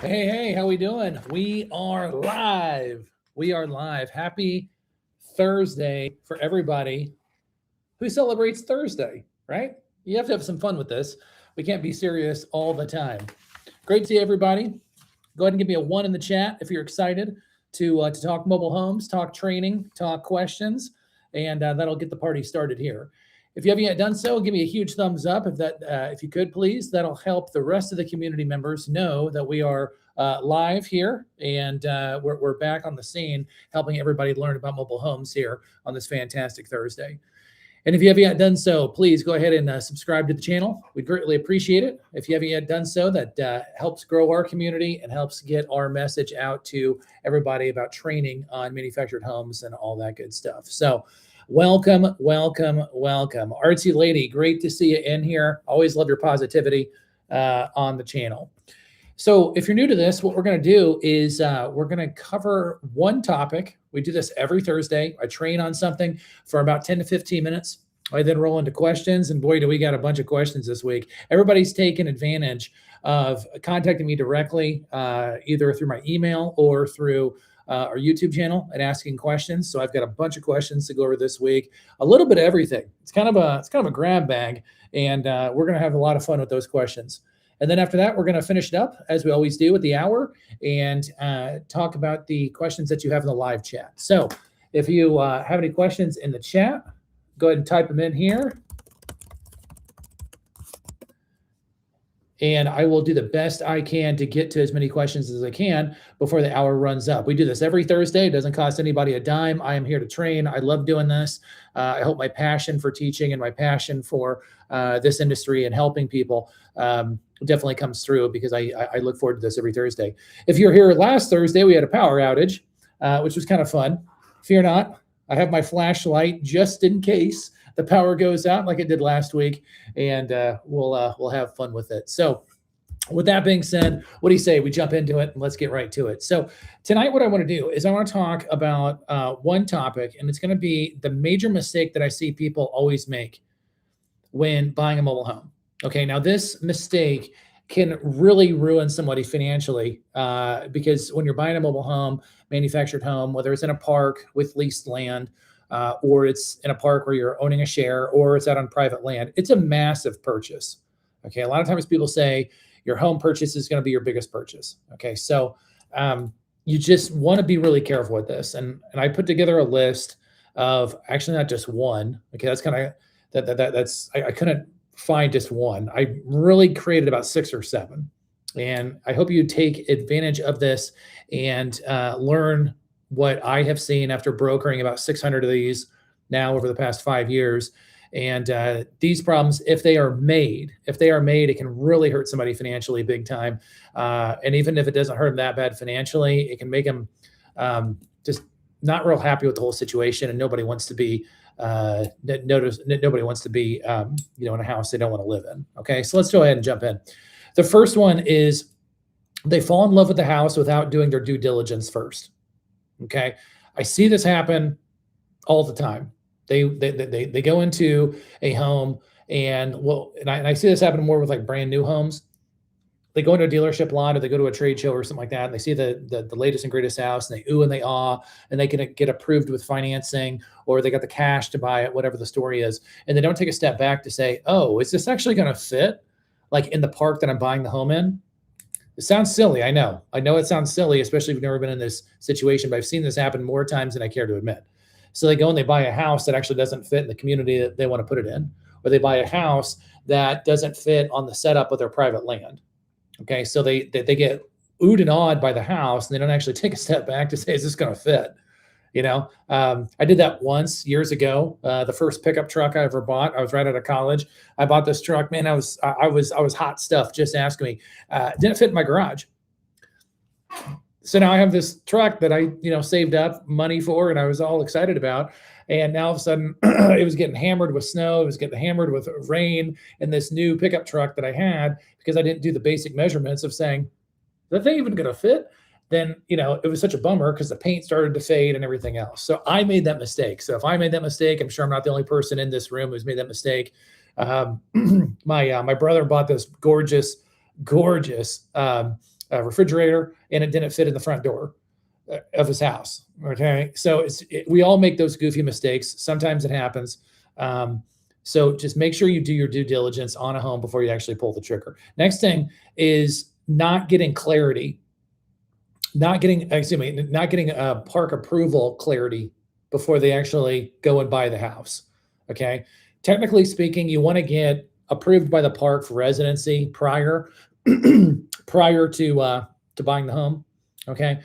Hey, how we doing? We are live. We are live. Happy Thursday for everybody who celebrates Thursday, right? You have to have some fun with this. We can't be serious all the time. Great to see everybody. Go ahead and give me a one in the chat if you're excited to talk mobile homes, talk training, talk questions, and that'll get the party started here. If you haven't yet done so, give me a huge thumbs up if you could, please. That'll help the rest of the community members know that we are live here and we're back on the scene, helping everybody learn about mobile homes here on this fantastic Thursday. And if you haven't yet done so, please go ahead and subscribe to the channel. We'd greatly appreciate it. If you haven't yet done so, that helps grow our community and helps get our message out to everybody about training on manufactured homes and all that good stuff. So welcome. Artsy Lady, great to see you in here. Always love your positivity on the channel. So if you're new to this, what we're going to do is we're going to cover one topic. We do this every Thursday. I train on something for about 10 to 15 minutes. I then roll into questions, and boy, do we got a bunch of questions this week. Everybody's taken advantage of contacting me directly, either through my email or through our YouTube channel and asking questions. So I've got a bunch of questions to go over this week. A little bit of everything. It's kind of a grab bag, and we're going to have a lot of fun with those questions. And then after that, we're going to finish it up, as we always do, with the hour and talk about the questions that you have in the live chat. So if you have any questions in the chat, go ahead and type them in here. And I will do the best I can to get to as many questions as I can before the hour runs up. We do this every Thursday. It doesn't cost anybody a dime. I am here to train. I love doing this. I hope my passion for teaching and my passion for this industry and helping people definitely comes through, because I look forward to this every Thursday. If you're here last Thursday, we had a power outage, which was kind of fun. Fear not. I have my flashlight just in case the power goes out like it did last week, and we'll have fun with it. So with that being said, what do you say we jump into it and let's get right to it? So tonight what I want to do is I want to talk about one topic, and it's going to be the major mistake that I see people always make when buying a mobile home. Okay, now this mistake can really ruin somebody financially because when you're buying a mobile home, manufactured home, whether it's in a park with leased land, or it's in a park where you're owning a share, or it's out on private land, it's a massive purchase. Okay, a lot of times people say your home purchase is going to be your biggest purchase. Okay, so you just want to be really careful with this. And I put together a list of, actually not just one. Okay, that's kind of that's I couldn't find just one. I really created about 6 or 7, and I hope you take advantage of this and learn what I have seen after brokering about 600 of these now over the past 5 years. And these problems, if they are made, it can really hurt somebody financially big time. And even if it doesn't hurt them that bad financially, it can make them just not real happy with the whole situation. And nobody wants to be nobody wants to be in a house they don't want to live in. Okay, so let's go ahead and jump in. The first one is they fall in love with the house without doing their due diligence first. Okay, I see this happen all the time. They go into a home, and I see this happen more with like brand new homes. They go into a dealership lot, or they go to a trade show or something like that, and they see the latest and greatest house, and they ooh and they ah, and they can get approved with financing, or they got the cash to buy it, whatever the story is, and they don't take a step back to say, oh, is this actually going to fit, like in the park that I'm buying the home in? It sounds silly. I know it sounds silly, especially if you've never been in this situation, but I've seen this happen more times than I care to admit. So they go and they buy a house that actually doesn't fit in the community that they want to put it in, or they buy a house that doesn't fit on the setup of their private land. Okay, so they get oohed and awed by the house, and they don't actually take a step back to say, is this going to fit? I did that once years ago. The first pickup truck I ever bought, I was right out of college. I bought this truck, man. I was hot stuff. Just ask me. Didn't fit in my garage. So now I have this truck that I, saved up money for, and I was all excited about. And now all of a sudden it was getting hammered with snow. It was getting hammered with rain in this new pickup truck that I had, because I didn't do the basic measurements of saying, is that thing even going to fit? Then, it was such a bummer because the paint started to fade and everything else. So I made that mistake. So if I made that mistake, I'm sure I'm not the only person in this room who's made that mistake. My brother bought this gorgeous gorgeous refrigerator, and it didn't fit in the front door of his house. Okay, so we all make those goofy mistakes. Sometimes it happens. So just make sure you do your due diligence on a home before you actually pull the trigger. Next thing is not getting clarity, not getting park approval clarity before they actually go and buy the house. Okay, technically speaking, you want to get approved by the park for residency prior prior to buying the home. Okay,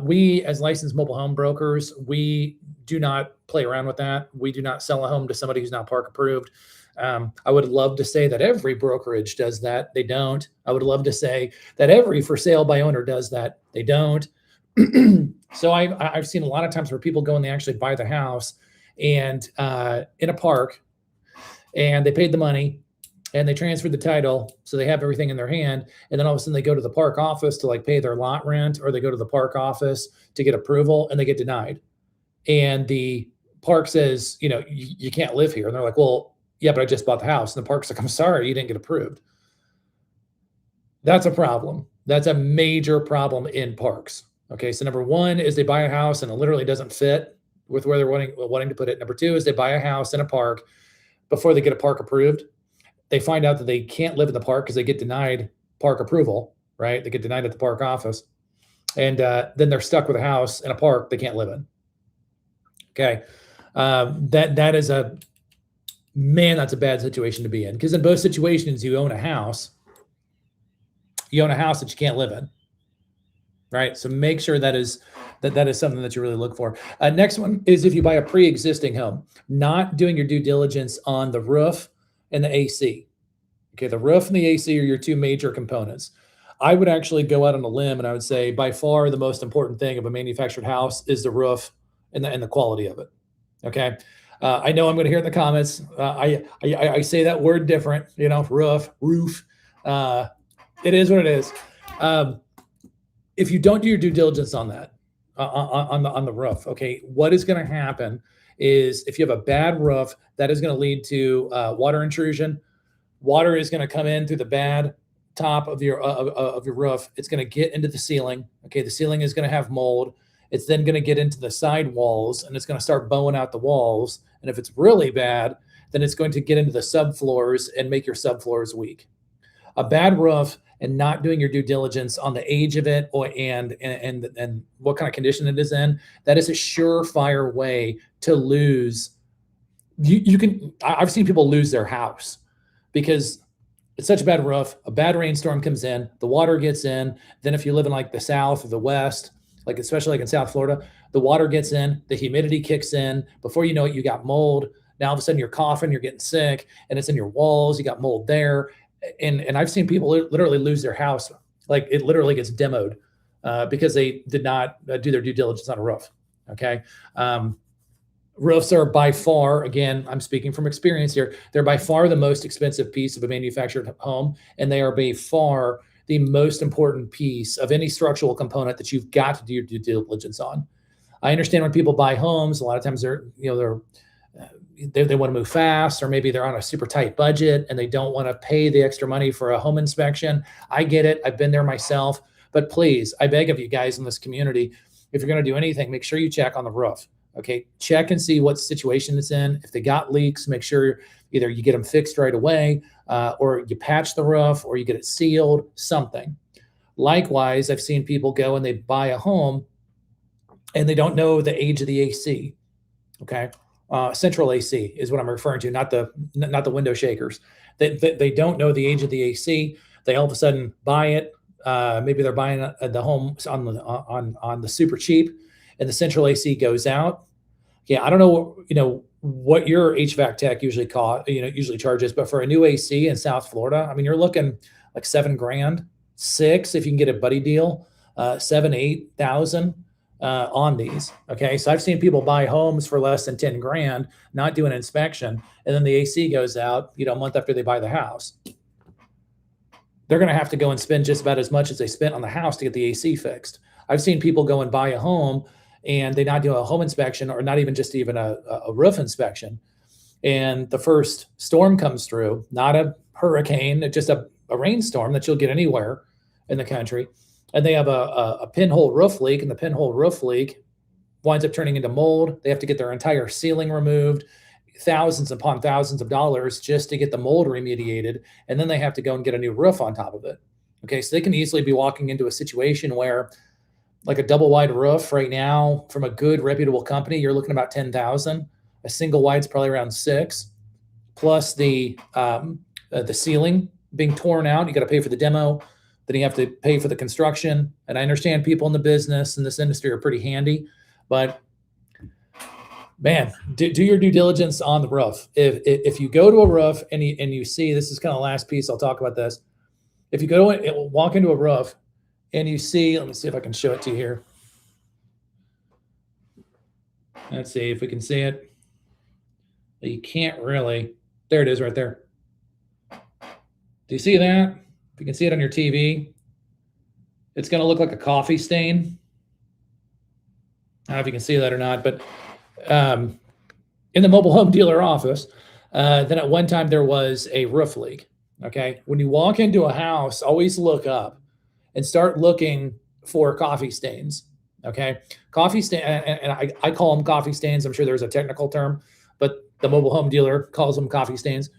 we as licensed mobile home brokers, we do not play around with that. We do not sell a home to somebody who's not park approved. I would love to say that every brokerage does that. They don't. I would love to say that every for sale by owner does that. They don't. So I've seen a lot of times where people go and they actually buy the house and in a park, and they paid the money and they transferred the title, so they have everything in their hand, and then all of a sudden they go to the park office to like pay their lot rent, or they go to the park office to get approval and they get denied. And the park says, you can't live here. And they're like, well, yeah, but I just bought the house. And the park's like, I'm sorry, you didn't get approved. That's a problem. That's a major problem in parks. Okay, so number one is they buy a house and it literally doesn't fit with where they're wanting to put it. Number two is they buy a house in a park before they get a park approved. They find out that they can't live in the park because they get denied park approval, right? They get denied at the park office. And then they're stuck with a house in a park they can't live in. Okay, that is that's a bad situation to be in, because in both situations you own a house that you can't live in, right? So make sure that is something that you really look for. Next one is if you buy a pre-existing home, not doing your due diligence on the roof and the AC. Okay, the roof and the AC are your two major components. I would actually go out on a limb and I would say by far the most important thing of a manufactured house is the roof and the quality of it. Okay, I know I'm going to hear in the comments. I say that word different. Roof. It is what it is. If you don't do your due diligence on that, on the roof, okay, what is going to happen is if you have a bad roof, that is going to lead to water intrusion. Water is going to come in through the bad top of your roof. It's going to get into the ceiling. Okay, the ceiling is going to have mold. It's then going to get into the side walls, and it's going to start bowing out the walls. And if it's really bad, then it's going to get into the subfloors and make your subfloors weak. A bad roof and not doing your due diligence on the age of it and what kind of condition it is in, that is a surefire way to lose. I've seen people lose their house because it's such a bad roof. A bad rainstorm comes in, the water gets in. Then if you live in like the South or the West, like especially like in South Florida, the water gets in, the humidity kicks in. Before you know it, you got mold. Now all of a sudden you're coughing, you're getting sick, and it's in your walls. You got mold there. And I've seen people literally lose their house. Like it literally gets demoed because they did not do their due diligence on a roof. Okay. Roofs are by far, again, I'm speaking from experience here, they're by far the most expensive piece of a manufactured home, and they are by far the most important piece of any structural component that you've got to do your due diligence on. I understand when people buy homes, a lot of times they want to move fast, or maybe they're on a super tight budget and they don't want to pay the extra money for a home inspection. I get it. I've been there myself. But please, I beg of you guys in this community, if you're going to do anything, make sure you check on the roof. Okay, check and see what situation it's in. If they got leaks, make sure either you get them fixed right away, or you patch the roof, or you get it sealed, something. Likewise, I've seen people go and they buy a home and they don't know the age of the AC. Okay. Central AC is what I'm referring to, not the window shakers. They don't know the age of the AC. They all of a sudden buy it. Maybe they're buying the home on the super cheap, and the central AC goes out. Yeah, I don't know, what your HVAC tech usually charges, but for a new AC in South Florida, I mean, you're looking like $7,000, $6,000 if you can get a buddy deal, 7,000, 8,000. On these. Okay. So I've seen people buy homes for less than 10 grand, not do an inspection, and then the AC goes out, a month after they buy the house. They're going to have to go and spend just about as much as they spent on the house to get the AC fixed. I've seen people go and buy a home and they not do a home inspection, or not even a roof inspection. And the first storm comes through, not a hurricane, just a a rainstorm that you'll get anywhere in the country, and they have a pinhole roof leak, and the pinhole roof leak winds up turning into mold. They have to get their entire ceiling removed, thousands upon thousands of dollars just to get the mold remediated, and then they have to go and get a new roof on top of it. Okay, so they can easily be walking into a situation where, like a double wide roof right now from a good reputable company, you're looking about 10,000. A single wide's probably around 6, plus the ceiling being torn out. You got to pay for the demo, then you have to pay for the construction. And I understand people in the business in this industry are pretty handy, but man, do your due diligence on the roof. If you go to a roof and you see, this is kind of the last piece, I'll talk about this. If you go to walk into a roof and you see, let me see if I can show it to you here. Let's see if we can see it. You can't really. There it is right there. Do you see that? If you can see it on your TV, it's going to look like a coffee stain. I don't know if you can see that or not, but in the mobile home dealer office, then at one time there was a roof leak. Okay. When you walk into a house, always look up and start looking for coffee stains. Okay. Coffee stain, and I call them coffee stains. I'm sure there's a technical term, but the mobile home dealer calls them coffee stains.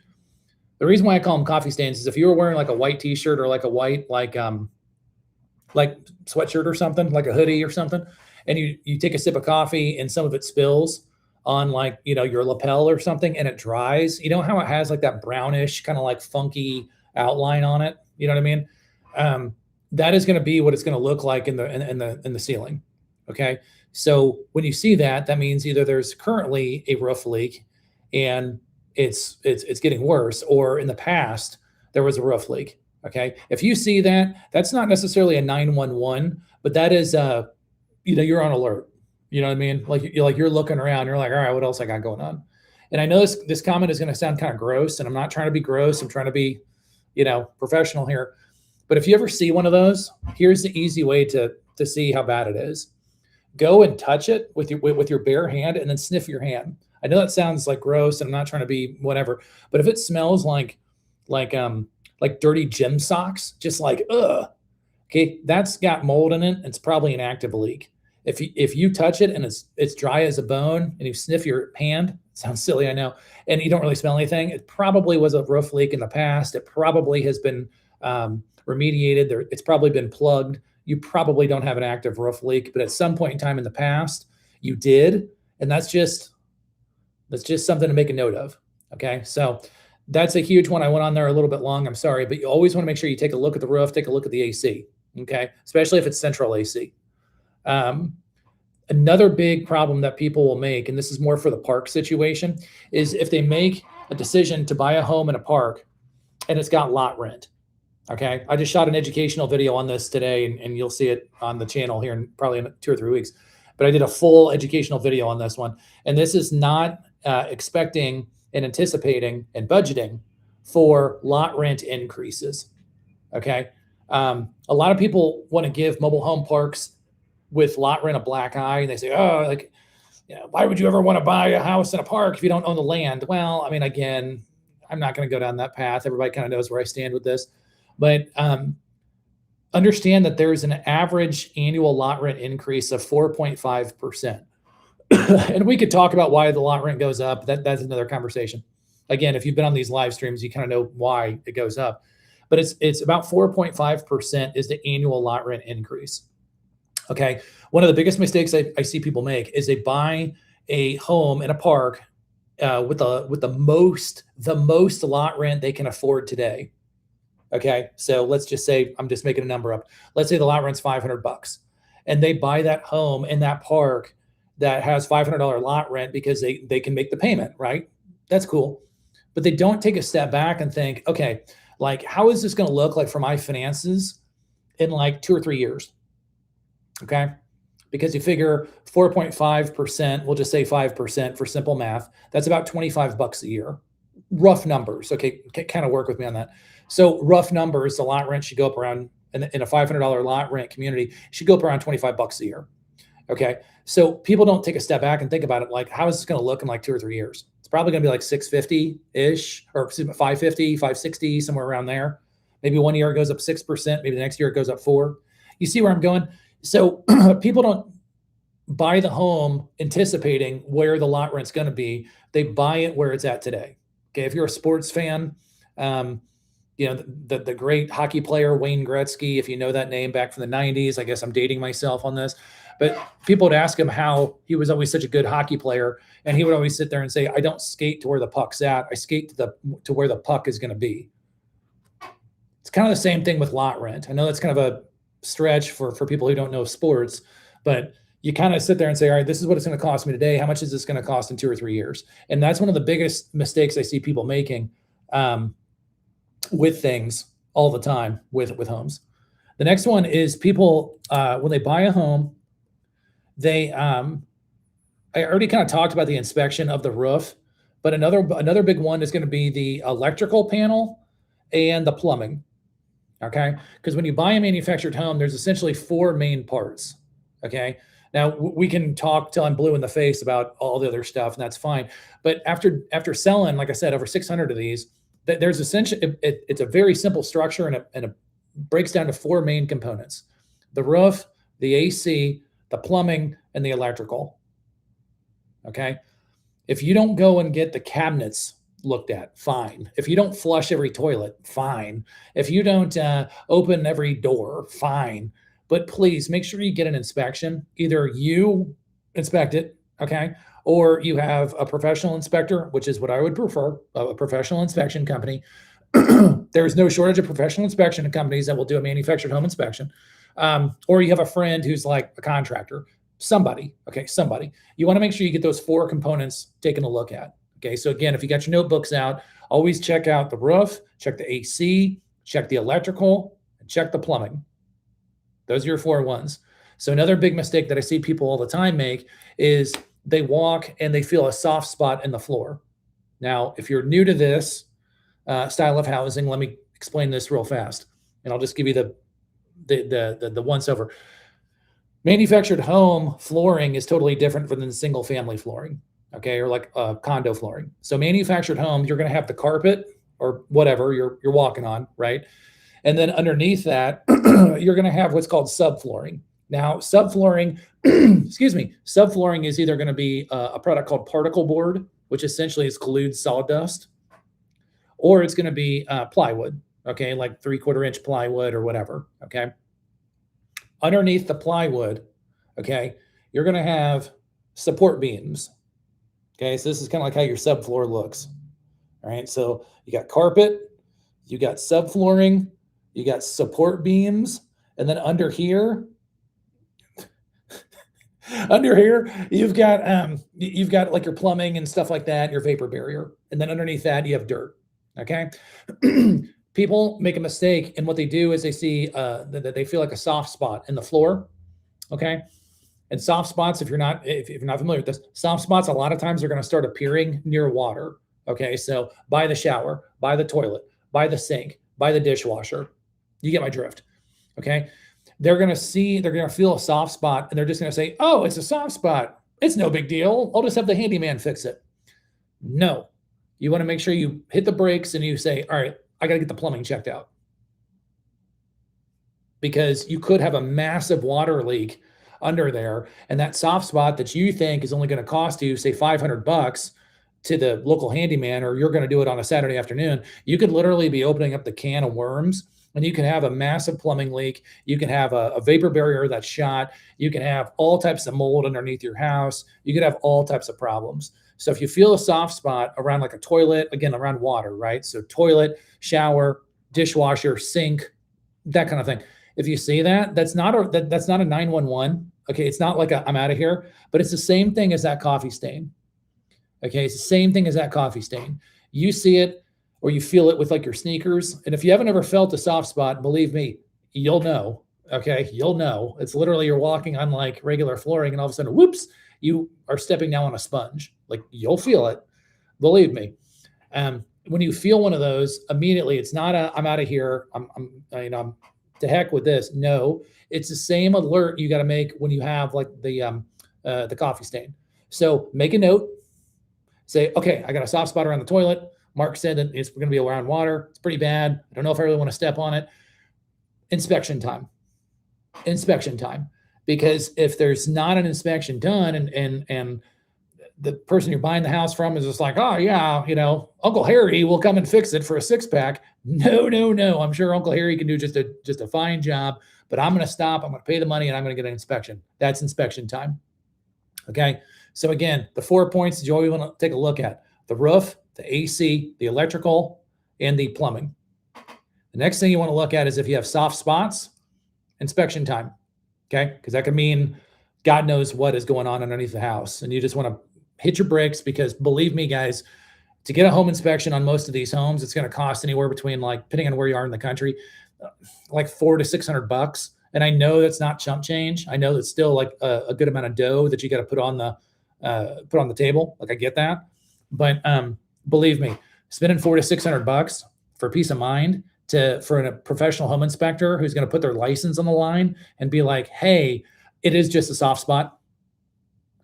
The reason why I call them coffee stains is if you were wearing like a white t-shirt or like a white, like sweatshirt or something, like a hoodie or something, and you take a sip of coffee and some of it spills on, like, your lapel or something, and it dries. You know how it has like that brownish kind of like funky outline on it? You know what I mean? That is going to be what it's going to look like in the ceiling. Okay. So when you see that, that means either there's currently a roof leak and it's getting worse, or in the past there was a roof leak. Okay. If you see that, that's not necessarily a 911, but that is you're on alert. You know what I mean? Like you're looking around, you're like, all right, what else I got going on? And I know this comment is going to sound kind of gross, and I'm not trying to be gross. I'm trying to be, professional here. But if you ever see one of those, here's the easy way to see how bad it is. Go and touch it with your bare hand, and then sniff your hand. I know that sounds like gross, and I'm not trying to be whatever, but if it smells like dirty gym socks, just like, ugh, okay, that's got mold in it. It's probably an active leak. If you touch it and it's dry as a bone, and you sniff your hand, sounds silly, I know, and you don't really smell anything, it probably was a roof leak in the past. It probably has been remediated. It's probably been plugged. You probably don't have an active roof leak, but at some point in time in the past, you did, and that's just something to make a note of. Okay, so that's a huge one. I went on there a little bit long. I'm sorry, but you always want to make sure you take a look at the roof, take a look at the AC. Okay, especially if it's central AC. Another big problem that people will make, and this is more for the park situation, is if they make a decision to buy a home in a park and it's got lot rent. Okay. I just shot an educational video on this today, and you'll see it on the channel here in probably in 2 or 3 weeks, but I did a full educational video on this one. And this is not expecting and anticipating and budgeting for lot rent increases. Okay. A lot of people want to give mobile home parks with lot rent a black eye, and they say, oh, like, why would you ever want to buy a house in a park if you don't own the land? Well, I mean, again, I'm not going to go down that path. Everybody kind of knows where I stand with this, but understand that there's an average annual lot rent increase of 4.5%. And we could talk about why the lot rent goes up. That's another conversation. Again, if you've been on these live streams, you kind of know why it goes up, but it's about 4.5% is the annual lot rent increase. Okay. One of the biggest mistakes I see people make is they buy a home in a park with the most lot rent they can afford today. Okay. So let's just say, I'm just making a number up. Let's say the lot rent's $500, and they buy that home in that park that has $500 lot rent because they can make the payment, right? That's cool. But they don't take a step back and think, okay, like, how is this going to look like for my finances in like 2 or 3 years? Okay. Because you figure 4.5%, we'll just say 5% for simple math. That's about $25 a year. Rough numbers. Okay. Kind of work with me on that. So rough numbers, the lot rent should go up around, in a $500 lot rent community, should go up around $25 a year. Okay. So people don't take a step back and think about it. Like, how is this going to look in like 2 or 3 years? It's probably going to be like 650 ish, or 550, 560, somewhere around there. Maybe one year it goes up 6%, maybe the next year it goes up 4%. You see where I'm going? So people don't buy the home anticipating where the lot rent's going to be. They buy it where it's at today. Okay, if you're a sports fan, the great hockey player Wayne Gretzky, if you know that name back from the 90s, I guess I'm dating myself on this, but people would ask him how he was always such a good hockey player, and he would always sit there and say, I don't skate to where the puck's at, I skate to where the puck is going to be. It's kind of the same thing with lot rent. I know that's kind of a stretch for people who don't know sports, but you kind of sit there and say, all right, this is what it's going to cost me today. How much is this going to cost in 2 or 3 years? And that's one of the biggest mistakes I see people making with things all the time with homes. The next one is people, when they buy a home, I already kind of talked about the inspection of the roof, but another big one is going to be the electrical panel and the plumbing. Okay. Because when you buy a manufactured home, there's essentially 4 main parts. Okay. Now we can talk till I'm blue in the face about all the other stuff, and that's fine. But after selling, like I said, over 600 of these, there's essentially, it's a very simple structure, and it breaks down to 4 main components: the roof, the AC, the plumbing, and the electrical. Okay. If you don't go and get the cabinets looked at, fine. If you don't flush every toilet, fine. If you don't open every door, fine. But please make sure you get an inspection. Either you inspect it, okay, or you have a professional inspector, which is what I would prefer, a professional inspection company. There's no shortage of professional inspection companies that will do a manufactured home inspection. Or you have a friend who's like a contractor, somebody. You want to make sure you get those 4 components taken a look at. Okay, so again, if you got your notebooks out, always check out the roof, check the AC, check the electrical, and check the plumbing. Those are your 4 ones. So another big mistake that I see people all the time make is they walk and they feel a soft spot in the floor. Now, if you're new to this style of housing, let me explain this real fast, and I'll just give you the once over. Manufactured home flooring is totally different than single family flooring, okay, or like condo flooring. So manufactured home, you're going to have the carpet or whatever you're walking on, right? And then underneath that, you're going to have what's called subflooring. Now, subflooring, subflooring is either going to be a product called particle board, which essentially is glued sawdust, or it's going to be plywood, okay, like 3/4 inch plywood or whatever, okay. Underneath the plywood, okay, you're going to have support beams, okay. So this is kind of like how your subfloor looks, all right. So you got carpet, you got subflooring, you got support beams, and then under here, you've got like your plumbing and stuff like that, your vapor barrier, and then underneath that you have dirt. Okay, people make a mistake, and what they do is they see that they feel like a soft spot in the floor. Okay, and soft spots, if you're not familiar with this, soft spots a lot of times are going to start appearing near water. Okay, so by the shower, by the toilet, by the sink, by the dishwasher. You get my drift. Okay. They're going to feel a soft spot, and they're just going to say, oh, it's a soft spot. It's no big deal. I'll just have the handyman fix it. No, you want to make sure you hit the brakes and you say, all right, I got to get the plumbing checked out, because you could have a massive water leak under there. And that soft spot that you think is only going to cost you, say, $500 to the local handyman, or you're going to do it on a Saturday afternoon, you could literally be opening up the can of worms, and you can have a massive plumbing leak. You can have a vapor barrier that's shot. You can have all types of mold underneath your house. You could have all types of problems. So if you feel a soft spot around like a toilet, again, around water, right? So toilet, shower, dishwasher, sink, that kind of thing. If you see that, that's not a 911. Okay, it's not like I'm out of here, but it's the same thing as that coffee stain. Okay, it's the same thing as that coffee stain. You see it, or you feel it with like your sneakers. And if you haven't ever felt a soft spot, believe me, you'll know. Okay, you'll know. It's literally you're walking on like regular flooring, and all of a sudden, whoops, you are stepping down on a sponge. Like, you'll feel it. Believe me. When you feel one of those, immediately, it's not I'm out of here. I'm to heck with this. No, it's the same alert you got to make when you have like the coffee stain. So make a note. Say, okay, I got a soft spot around the toilet. Mark said that it's going to be around water. It's pretty bad. I don't know if I really want to step on it. Inspection time. Inspection time. Because if there's not an inspection done and the person you're buying the house from is just like, oh yeah, Uncle Harry will come and fix it for a 6-pack. No, no, no. I'm sure Uncle Harry can do just a fine job, but I'm going to stop. I'm going to pay the money and I'm going to get an inspection. That's inspection time. Okay. So again, the 4 points that you always want to take a look at: the roof, the AC, the electrical, and the plumbing. The next thing you want to look at is if you have soft spots, inspection time. Okay. Because that could mean God knows what is going on underneath the house. And you just want to hit your brakes, because believe me, guys, to get a home inspection on most of these homes, it's going to cost anywhere between, like, depending on where you are in the country, like $400 to $600. And I know that's not chump change. I know that's still like a good amount of dough that you got to put on the table. Like, I get that, but believe me, spending $400 to $600 for peace of mind for a professional home inspector who's going to put their license on the line and be like, hey, it is just a soft spot.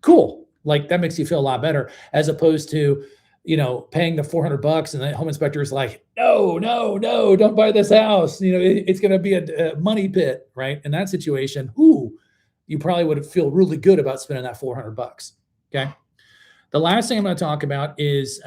Cool. Like, that makes you feel a lot better, as opposed to, paying the $400 and the home inspector is like, no, don't buy this house. It's going to be a money pit, right? In that situation, you probably would feel really good about spending that $400. Okay. The last thing I'm going to talk about is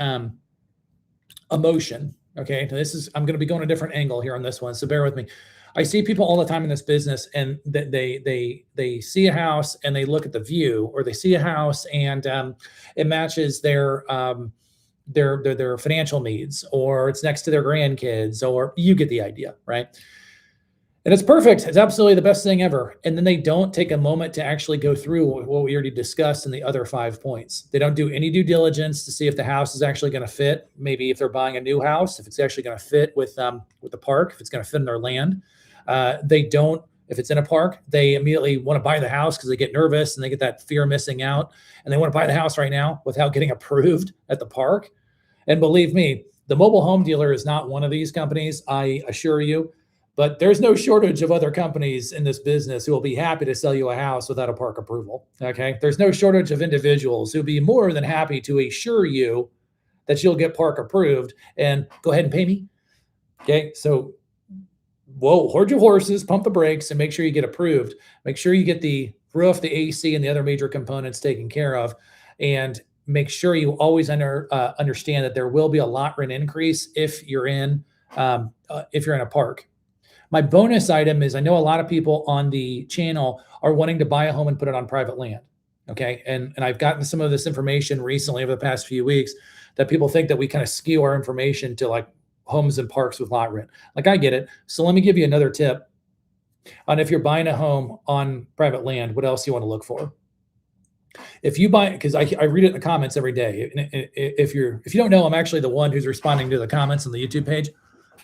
emotion. Okay. I'm going to be going a different angle here on this one, so bear with me. I see people all the time in this business, and they see a house and they look at the view, or they see a house and it matches their financial needs, or it's next to their grandkids, or you get the idea, right? And it's perfect. It's absolutely the best thing ever. And then they don't take a moment to actually go through what we already discussed in the other 5 points. They don't do any due diligence to see if the house is actually going to fit. Maybe if they're buying a new house, if it's actually going to fit with the park, if it's going to fit in their land. They don't. If it's in a park, they immediately want to buy the house because they get nervous and they get that fear of missing out, and they want to buy the house right now without getting approved at the park. And believe me, the mobile home dealer is not one of these companies, I assure you. But there's no shortage of other companies in this business who will be happy to sell you a house without a park approval. Okay. There's no shortage of individuals who'll be more than happy to assure you that you'll get park approved and go ahead and pay me. Okay. So, hold your horses, pump the brakes, and make sure you get approved. Make sure you get the roof, the AC, and the other major components taken care of. And make sure you always understand that there will be a lot rent increase if you're in a park. My bonus item is, I know a lot of people on the channel are wanting to buy a home and put it on private land. Okay. And I've gotten some of this information recently over the past few weeks that people think that we kind of skew our information to like homes and parks with lot rent. Like, I get it. So let me give you another tip on if you're buying a home on private land, what else you want to look for. If you buy, because I read it in the comments every day. If you don't know, I'm actually the one who's responding to the comments on the YouTube page.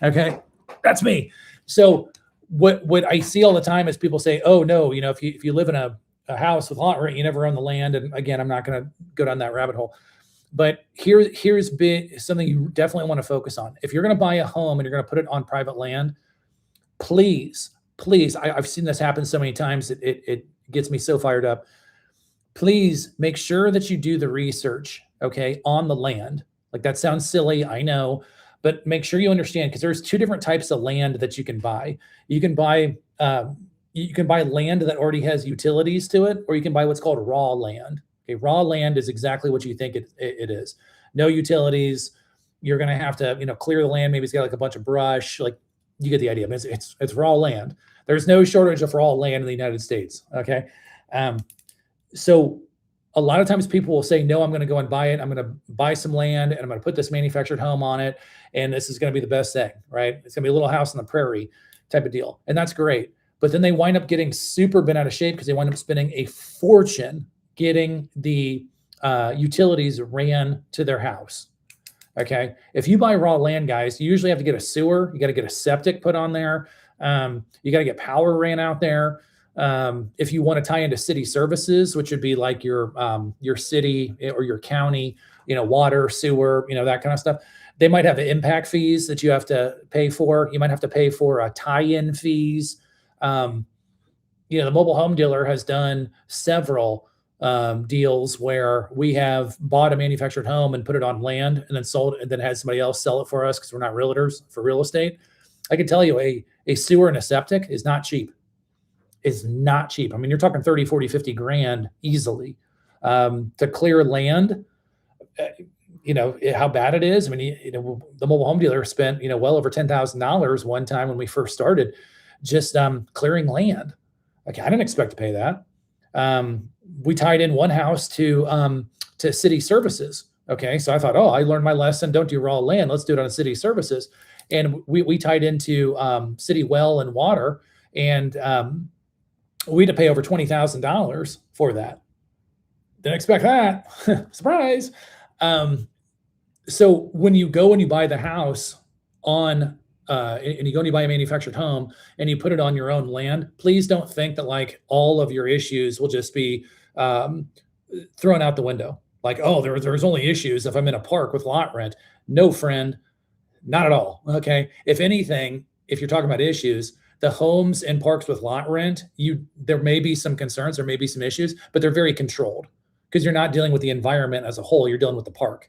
Okay. That's me. So what I see all the time is people say, oh no, if you live in a house with lot rent, you never own the land. And again, I'm not going to go down that rabbit hole. But here's something you definitely want to focus on. If you're going to buy a home and you're going to put it on private land, please, I've seen this happen so many times. It gets me so fired up. Please make sure that you do the research, okay, on the land. Like, that sounds silly, I know, but make sure you understand, because there's 2 different types of land that you can buy. You can buy land that already has utilities to it, or you can buy what's called raw land. Okay, raw land is exactly what you think it is. No utilities. You're going to have to, clear the land. Maybe it's got like a bunch of brush. Like, you get the idea. I mean, it's raw land. There's no shortage of raw land in the United States. Okay. So a lot of times people will say, no, I'm going to go and buy it. I'm going to buy some land and I'm going to put this manufactured home on it. And this is going to be the best thing, right? It's going to be a little house on the prairie type of deal. And that's great. But then they wind up getting super bent out of shape because they wind up spending a fortune getting the utilities ran to their house. Okay. If you buy raw land, guys, you usually have to get a sewer. You got to get a septic put on there. You got to get power ran out there. If you want to tie into city services, which would be like your city or your county, water, sewer, that kind of stuff. They might have impact fees that you have to pay for. You might have to pay for tie-in fees. The mobile home dealer has done several deals where we have bought a manufactured home and put it on land and then sold and then had somebody else sell it for us because we're not realtors for real estate. I can tell you a sewer and a septic is not cheap. It's not cheap. I mean, you're talking 30, 40, 50 grand easily to clear land. You know how bad it is. I mean, the mobile home dealer spent, well over $10,000 one time when we first started just clearing land. Okay, I didn't expect to pay that. We tied in one house to city services. Okay, so I thought, I learned my lesson. Don't do raw land. Let's do it on city services. And we tied into city well and water, and we had to pay over $20,000 for that. Didn't expect that. Surprise. So when you go and you buy the house and you go and you buy a manufactured home and you put it on your own land, please don't think that like all of your issues will just be thrown out the window. Like, there's only issues if I'm in a park with lot rent. No, friend, not at all. Okay. If anything, if you're talking about issues, the homes and parks with lot rent, there may be some concerns, there may be some issues, but they're very controlled because you're not dealing with the environment as a whole. You're dealing with the park,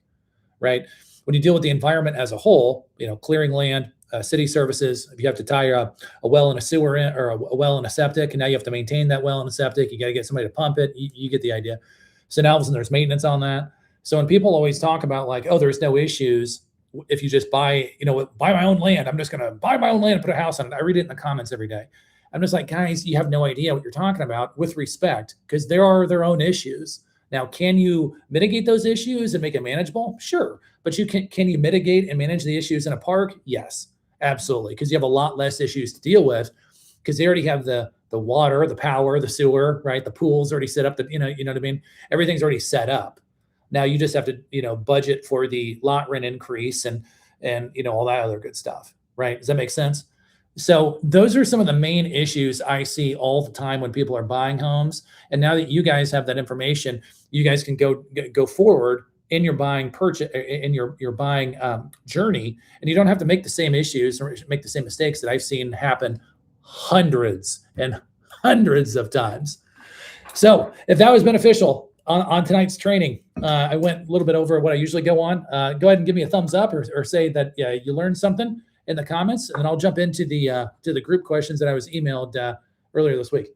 right? When you deal with the environment as a whole, clearing land, city services, if you have to tie a well and a sewer in, or a well and a septic, and now you have to maintain that well and a septic, you got to get somebody to pump it. You get the idea. So now there's maintenance on that. So when people always talk about like, there's no issues if you just buy my own land, I'm just going to buy my own land and put a house on it. I read it in the comments every day. I'm just like, guys, you have no idea what you're talking about, with respect, because there are their own issues. Now, can you mitigate those issues and make it manageable? Sure. But can you mitigate and manage the issues in a park? Yes, absolutely. Because you have a lot less issues to deal with because they already have the water, the power, the sewer, right? The pool's already set up, you know what I mean? Everything's already set up. Now you just have to, budget for the lot rent increase and all that other good stuff, right? Does that make sense? So those are some of the main issues I see all the time when people are buying homes. And now that you guys have that information, you guys can go forward in your buying purchase, in your buying journey, and you don't have to make the same issues or make the same mistakes that I've seen happen hundreds and hundreds of times. So if that was beneficial on tonight's training, I went a little bit over what I usually go on. Go ahead and give me a thumbs up or say that you learned something in the comments, and then I'll jump into the group questions that I was emailed earlier this week.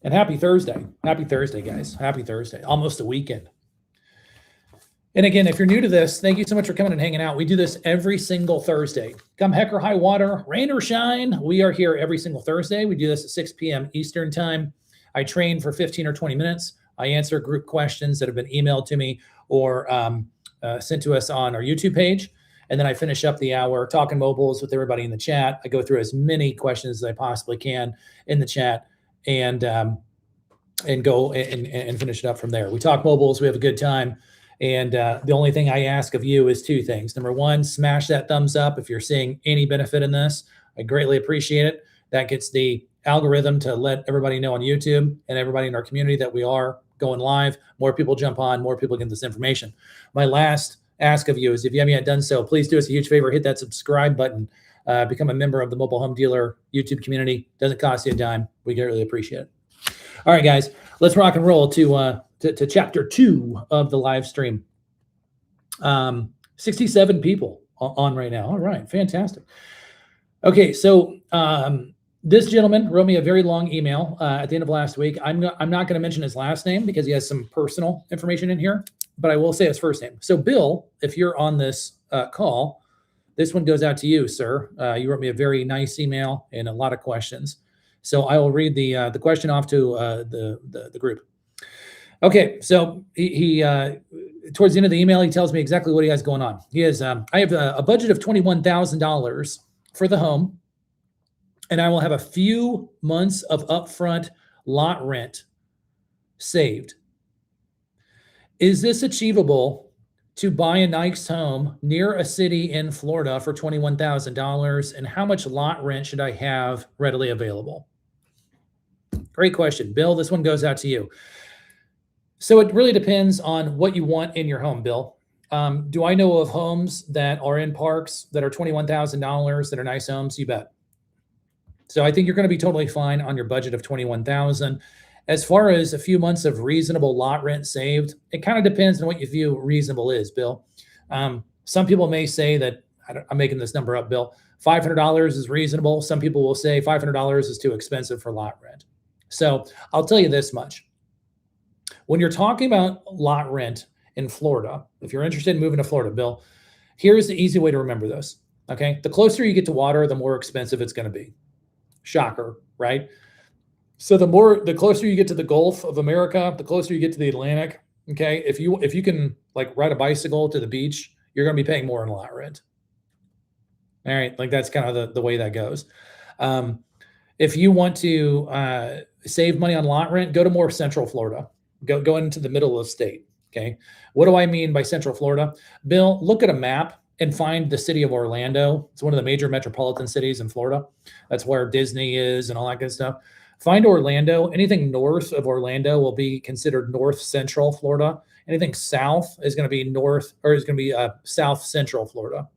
And happy Thursday. Happy Thursday, guys. Happy Thursday. Almost a weekend. And again, if you're new to this, thank you so much for coming and hanging out. We do this every single Thursday. Come heck or high water, rain or shine, we are here every single Thursday. We do this at 6 p.m. Eastern time. I train for 15 or 20 minutes. I answer group questions that have been emailed to me or sent to us on our YouTube page. And then I finish up the hour talking mobiles with everybody in the chat. I go through as many questions as I possibly can in the chat and go and finish it up from there. We talk mobiles. We have a good time. And the only thing I ask of you is two things. Number one, smash that thumbs up if you're seeing any benefit in this. I greatly appreciate it. That gets the algorithm to let everybody know on YouTube and everybody in our community that we are going live. More people jump on, more people get this information. My last ask of you is if you haven't yet done so, please do us a huge favor, hit that subscribe button, become a member of the Mobile Home Dealer YouTube community. Doesn't cost you a dime. We greatly appreciate it. All right, guys, let's rock and roll to chapter 2 of the live stream. 67 people on right now. All right, fantastic. Okay, so this gentleman wrote me a very long email at the end of last week. I'm not going to mention his last name because he has some personal information in here, but I will say his first name. So Bill, if you're on this call, this one goes out to you, sir. You wrote me a very nice email and a lot of questions. So I will read the question off to the group. Okay, so he towards the end of the email, he tells me exactly what he has going on. He has, I have a budget of $21,000 for the home, and I will have a few months of upfront lot rent saved. Is this achievable to buy a nice home near a city in Florida for $21,000? And how much lot rent should I have readily available? Great question, Bill. This one goes out to you. So it really depends on what you want in your home, Bill. Do I know of homes that are in parks that are $21,000 that are nice homes? You bet. So I think you're going to be totally fine on your budget of 21,000. As far as a few months of reasonable lot rent saved, it kind of depends on what you view reasonable is, Bill. Some people may say that, I'm making this number up, Bill, $500 is reasonable. Some people will say $500 is too expensive for lot rent. So I'll tell you this much. When you're talking about lot rent in Florida, if you're interested in moving to Florida, Bill, here's the easy way to remember this. Okay. The closer you get to water, the more expensive it's going to be. Shocker, right? So the closer you get to the Gulf of America, the closer you get to the Atlantic. Okay. If you can like ride a bicycle to the beach, you're going to be paying more in lot rent. All right. Like that's kind of the way that goes. If you want to save money on lot rent, go to more central Florida. Go into the middle of the state. Okay. What do I mean by central Florida? Bill, look at a map and find the city of Orlando. It's one of the major metropolitan cities in Florida. That's where Disney is and all that good stuff. Find Orlando. Anything north of Orlando will be considered north central Florida. Anything south is going to be south central Florida.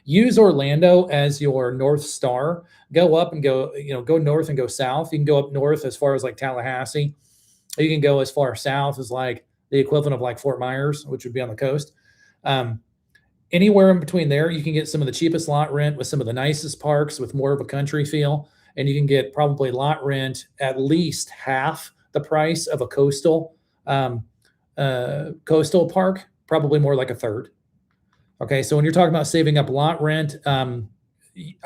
Use Orlando as your North Star. Go up and go north and go south. You can go up north as far as like Tallahassee. You can go as far south as like the equivalent of like Fort Myers, which would be on the coast. Anywhere in between there, you can get some of the cheapest lot rent with some of the nicest parks with more of a country feel. And you can get probably lot rent at least half the price of a coastal park, probably more like a third. Okay, so when you're talking about saving up lot rent, I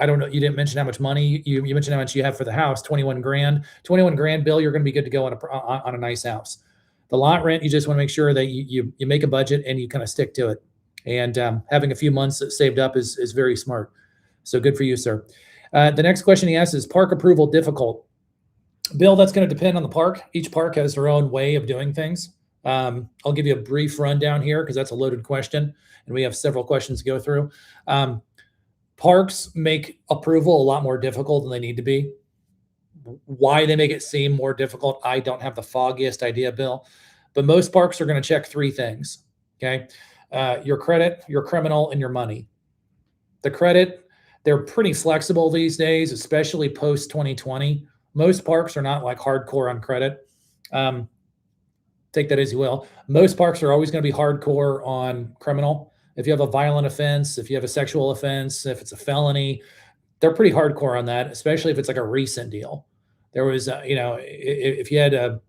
don't know, you didn't mention how much money, you mentioned how much you have for the house, 21 grand. 21 grand, Bill, you're going to be good to go on a nice house. The lot rent, you just want to make sure that you make a budget and you kind of stick to it. And having a few months saved up is very smart. So good for you, sir. The next question he asks is park approval difficult? Bill, that's going to depend on the park. Each park has their own way of doing things. I'll give you a brief rundown here because that's a loaded question and we have several questions to go through. Parks make approval a lot more difficult than they need to be. Why they make it seem more difficult, I don't have the foggiest idea, Bill. But most parks are going to check three things. Okay. Your credit, your criminal, and your money. The credit, they're pretty flexible these days, especially post 2020. Most parks are not like hardcore on credit. Take that as you will. Most parks are always going to be hardcore on criminal. If you have a violent offense, if you have a sexual offense, if it's a felony, they're pretty hardcore on that, especially if it's like a recent deal. There was, if you had I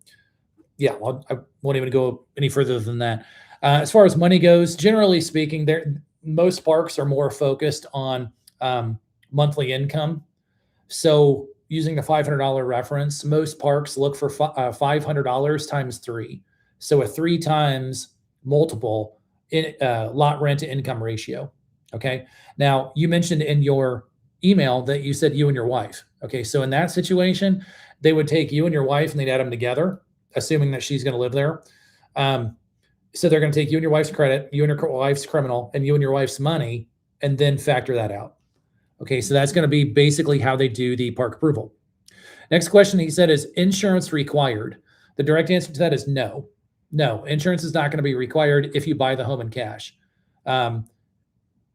won't even go any further than that. As far as money goes, generally speaking, most parks are more focused on monthly income. So using the $500 reference, most parks look for $500 times 3. So a 3 times multiple in lot rent to income ratio. Okay. Now you mentioned in your email that you said you and your wife. Okay. So in that situation, they would take you and your wife and they'd add them together, assuming that she's going to live there. So they're going to take you and your wife's credit, you and your wife's criminal, and you and your wife's money, and then factor that out. Okay, so that's going to be basically how they do the park approval. Next question he said is insurance required? The direct answer to that is no. No, insurance is not going to be required if you buy the home in cash.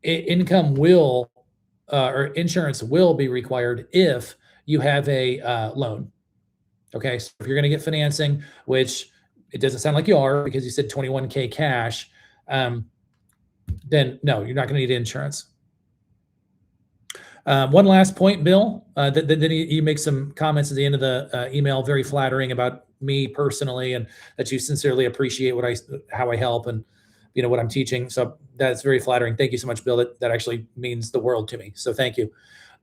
Income will, or insurance will be required if you have a loan. Okay, so if you're going to get financing, which it doesn't sound like you are because you said 21K cash, then no, you're not going to need insurance. One last point, Bill. Then you make some comments at the end of the email, very flattering about me personally, and that you sincerely appreciate how I help and what I'm teaching. So that's very flattering. Thank you so much, Bill. That actually means the world to me. So thank you.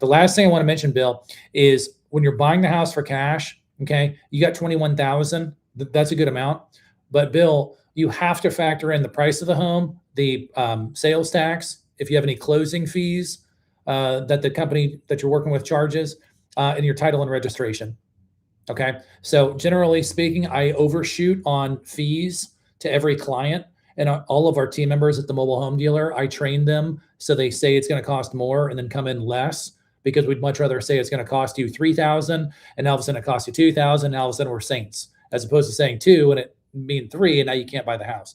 The last thing I want to mention, Bill, is when you're buying the house for cash, okay, you got 21,000. That's a good amount. But Bill, you have to factor in the price of the home, the sales tax, if you have any closing fees that the company that you're working with charges, and your title and registration. Okay. So generally speaking, I overshoot on fees to every client, and all of our team members at the mobile home dealer, I train them so they say it's going to cost more and then come in less, because we'd much rather say it's going to cost you $3,000 and all of a sudden it costs you $2,000. And all of a sudden we're saints, as opposed to saying 2 and it mean 3 and now you can't buy the house.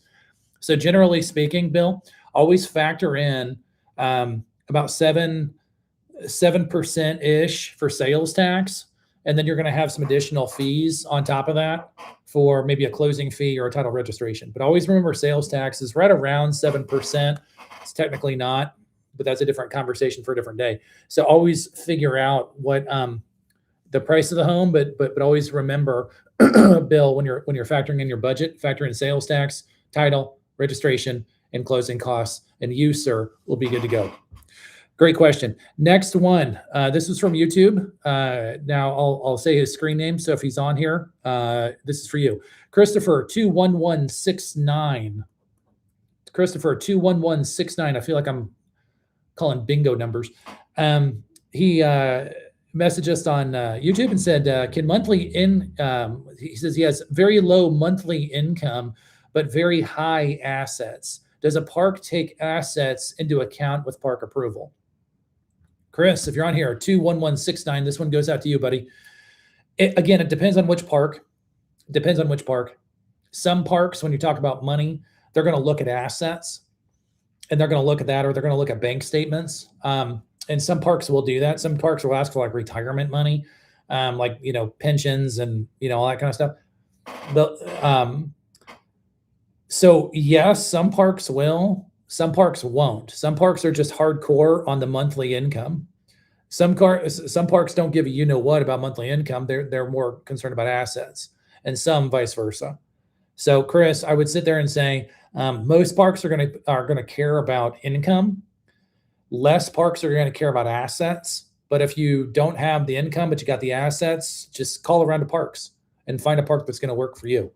So generally speaking, Bill, always factor in about 7 7% ish for sales tax. And then you're going to have some additional fees on top of that for maybe a closing fee or a title registration. But always remember sales tax is right around 7%. It's technically not, but that's a different conversation for a different day. So always figure out what the price of the home, but always remember, Bill, when you're factoring in your budget, factor in sales tax, title, registration, and closing costs, and you, sir, will be good to go. Great question. Next one. This is from YouTube. Now I'll say his screen name. So if he's on here, this is for you. Christopher 21169. Christopher 21169. I feel like I'm calling bingo numbers. He messaged us on YouTube and said, can monthly he says he has very low monthly income, but very high assets. Does a park take assets into account with park approval? Chris, if you're on here, 21169, this one goes out to you, buddy. Again, it depends on which park. Some parks, when you talk about money, they're going to look at assets, and they're going to look at that, or they're going to look at bank statements. And some parks will do that. Some parks will ask for like retirement money, like, pensions and, all that kind of stuff. But, so yes, some parks will, some parks won't. Some parks are just hardcore on the monthly income. Some parks don't give a what about monthly income. They're more concerned about assets, and some vice versa. So Chris, I would sit there and say most parks are going to care about income. Less parks are going to care about assets. But if you don't have the income but you got the assets, just call around to parks and find a park that's going to work for you.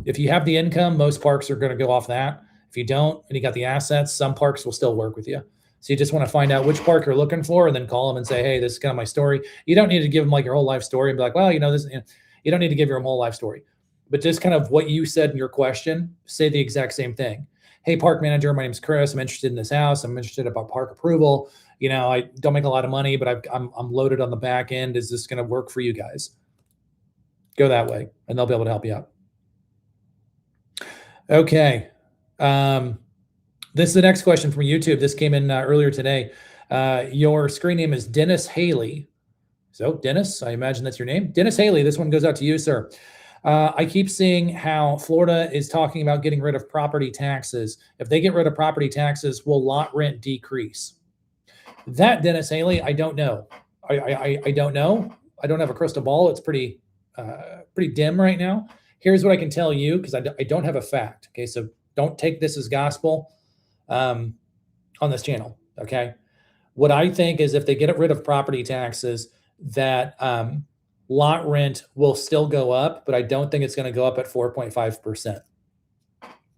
If you have the income, most parks are going to go off that. If you don't and you got the assets, some parks will still work with you. So you just want to find out which park you're looking for and then call them and say, hey, this is kind of my story. You don't need to give them like your whole life story and be like, well, this. You don't need to give your whole life story. But just kind of what you said in your question, say the exact same thing. Hey, park manager, my name's Chris. I'm interested in this house. I'm interested about park approval. I don't make a lot of money, but I'm loaded on the back end. Is this going to work for you guys? Go that way, and they'll be able to help you out. Okay. This is the next question from YouTube. This came in earlier today. Your screen name is Dennis Haley. So Dennis, I imagine that's your name. Dennis Haley, this one goes out to you, sir. I keep seeing how Florida is talking about getting rid of property taxes. If they get rid of property taxes, will lot rent decrease? That, Dennis Haley, I don't know. I don't know. I don't have a crystal ball. It's pretty dim right now. Here's what I can tell you, because I don't have a fact. Okay, so don't take this as gospel on this channel. Okay, what I think is if they get rid of property taxes, that lot rent will still go up, but I don't think it's going to go up at 4.5%.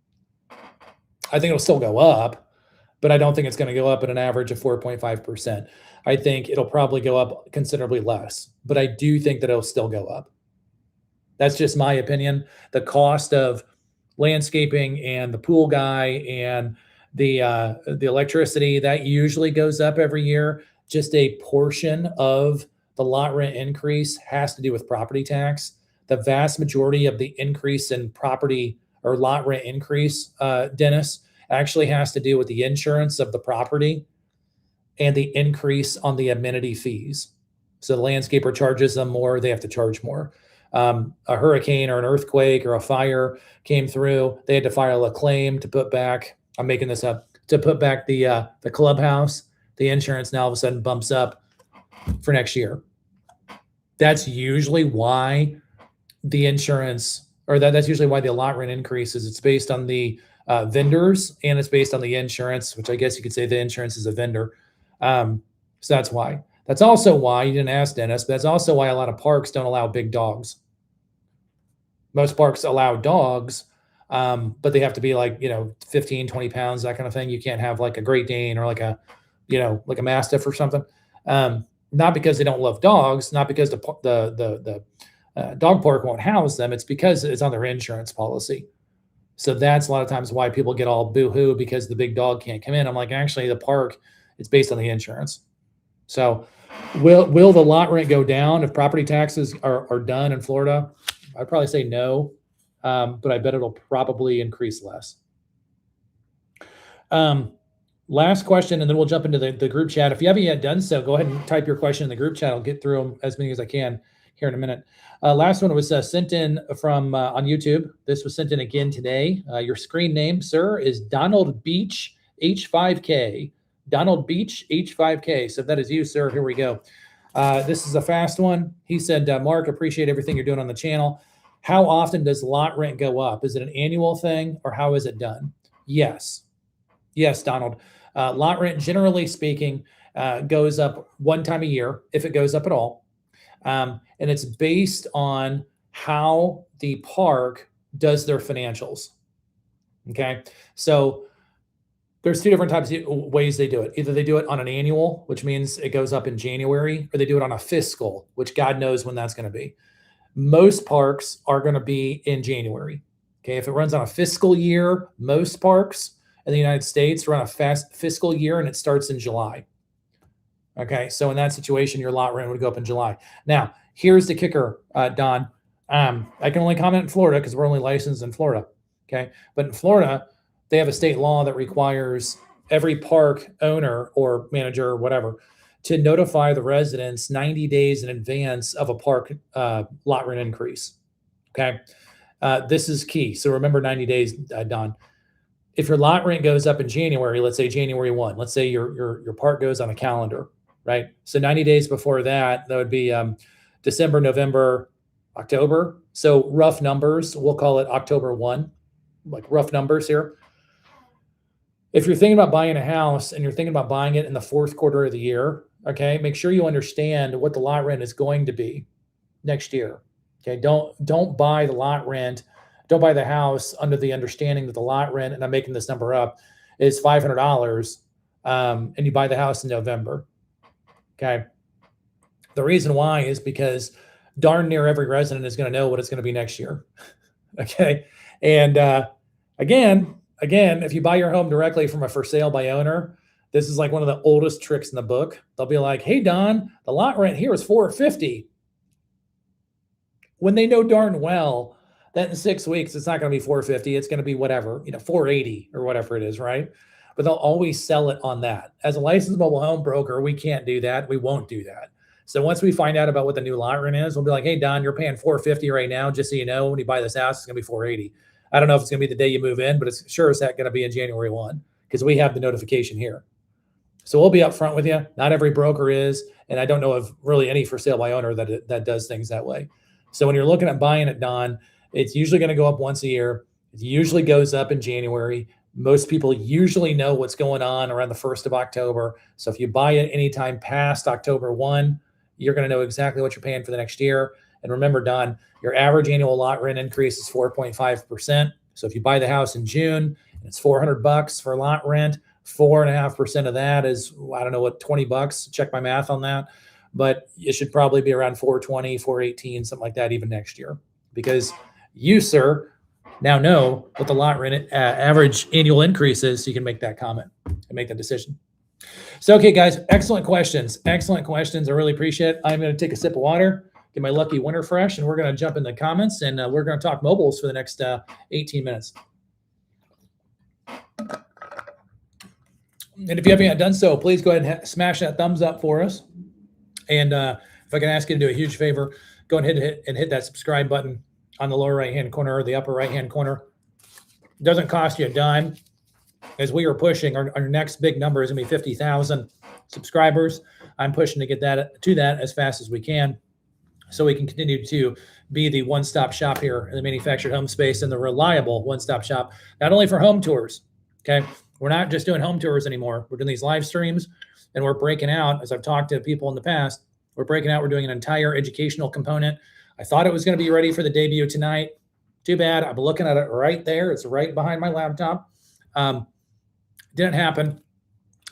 I think it'll still go up, but I don't think it's going to go up at an average of 4.5%. I think it'll probably go up considerably less, but I do think that it'll still go up. That's just my opinion. The cost of landscaping and the pool guy and the electricity, that usually goes up every year. Just a portion of the lot rent increase has to do with property tax. The vast majority of the increase in property or lot rent increase, Dennis, actually has to do with the insurance of the property and the increase on the amenity fees. So the landscaper charges them more, they have to charge more. A hurricane or an earthquake or a fire came through, they had to file a claim to put back, I'm making this up, to put back the clubhouse. The insurance now all of a sudden bumps up for next year. That's usually why the insurance, or that's usually why the lot rent increases. It's based on the vendors, and it's based on the insurance, which I guess you could say the insurance is a vendor. So that's why. That's also why, you didn't ask Dennis, but that's also why a lot of parks don't allow big dogs. Most parks allow dogs, but they have to be like, 15, 20 pounds, that kind of thing. You can't have like a Great Dane or like a Mastiff or something. Not because they don't love dogs, not because the dog park won't house them. It's because it's on their insurance policy. So that's a lot of times why people get all boo-hoo because the big dog can't come in. I'm like, actually, the park, it's based on the insurance. So will the lot rent go down if property taxes are done in Florida? I'd probably say no, but I bet it'll probably increase less. Last question, and then we'll jump into the group chat. If you haven't yet done so, go ahead and type your question in the group chat. I'll get through them as many as I can here in a minute. Last one was sent in from on YouTube. This was sent in again today. Your screen name, sir, is Donald Beach H5K. Donald Beach H5K. So if that is you, sir, here we go. This is a fast one. He said, Mark, appreciate everything you're doing on the channel. How often does lot rent go up? Is it an annual thing, or how is it done? Yes, Donald. Lot rent, generally speaking, goes up one time a year, if it goes up at all. And it's based on how the park does their financials. Okay. So there's two different types of ways they do it. Either they do it on an annual, which means it goes up in January, or they do it on a fiscal, which God knows when that's going to be. Most parks are going to be in January. Okay. If it runs on a fiscal year, most parks in the United States run a fast fiscal year, and it starts in July. Okay, so in that situation, your lot rent would go up in July. Now, here's the kicker, Don. I can only comment in Florida because we're only licensed in Florida. Okay, but in Florida, they have a state law that requires every park owner or manager or whatever to notify the residents 90 days in advance of a park lot rent increase. Okay, this is key. So remember 90 days, Don. If your lot rent goes up in January, let's say January 1, let's say your park goes on a calendar, right? So 90 days before that would be December, November, October. So rough numbers, we'll call it October 1, like rough numbers here. If you're thinking about buying a house and you're thinking about buying it in the fourth quarter of the year, okay, make sure you understand what the lot rent is going to be next year. Okay, don't buy the lot rent. Don't buy the house under the understanding that the lot rent, and I'm making this number up, is $500, and you buy the house in November. Okay. The reason why is because darn near every resident is going to know what it's going to be next year. Okay. And again, if you buy your home directly from a for sale by owner, this is like one of the oldest tricks in the book. They'll be like, "Hey, Don, the lot rent here is $450," when they know darn well that in 6 weeks, it's not going to be $450. It's going to be whatever, $480 or whatever it is, right? But they'll always sell it on that. As a licensed mobile home broker, we can't do that. We won't do that. So once we find out about what the new lot rent is, we'll be like, "Hey, Don, you're paying $450 right now. Just so you know, when you buy this house, it's going to be $480. I don't know if it's going to be the day you move in, but it's sure as heck going to be in January 1 because we have the notification here. So we'll be upfront with you. Not every broker is, and I don't know of really any for sale by owner that does things that way. So when you're looking at buying it, Don, it's usually going to go up once a year. It usually goes up in January. Most people usually know what's going on around the 1st of October. So if you buy it anytime past October 1, you're going to know exactly what you're paying for the next year. And remember, Don, your average annual lot rent increase is 4.5%. So if you buy the house in June and it's $400 for lot rent, 4.5% of that is, I don't know what, $20. Check my math on that. But it should probably be around 420, 418, something like that, even next year. Because you, sir, now know what the lot rent average annual increase is, so you can make that comment and make that decision. So, okay, guys, excellent questions. Excellent questions. I really appreciate it. I'm going to take a sip of water, get my lucky winter fresh, and we're going to jump in the comments, and we're going to talk mobiles for the next 18 minutes. And if you haven't done so, please go ahead and smash that thumbs up for us. And if I can ask you to do a huge favor, go ahead and hit that subscribe button on the lower right-hand corner or the upper right-hand corner. It doesn't cost you a dime. As we are pushing, our next big number is going to be 50,000 subscribers. I'm pushing to get that to that as fast as we can, so we can continue to be the one-stop shop here in the manufactured home space and the reliable one-stop shop, not only for home tours. Okay, we're not just doing home tours anymore. We're doing these live streams, and we're breaking out. As I've talked to people in the past, we're breaking out. We're doing an entire educational component. I thought it was going to be ready for the debut tonight. Too bad. I'm looking at it right there. It's right behind my laptop. Didn't happen.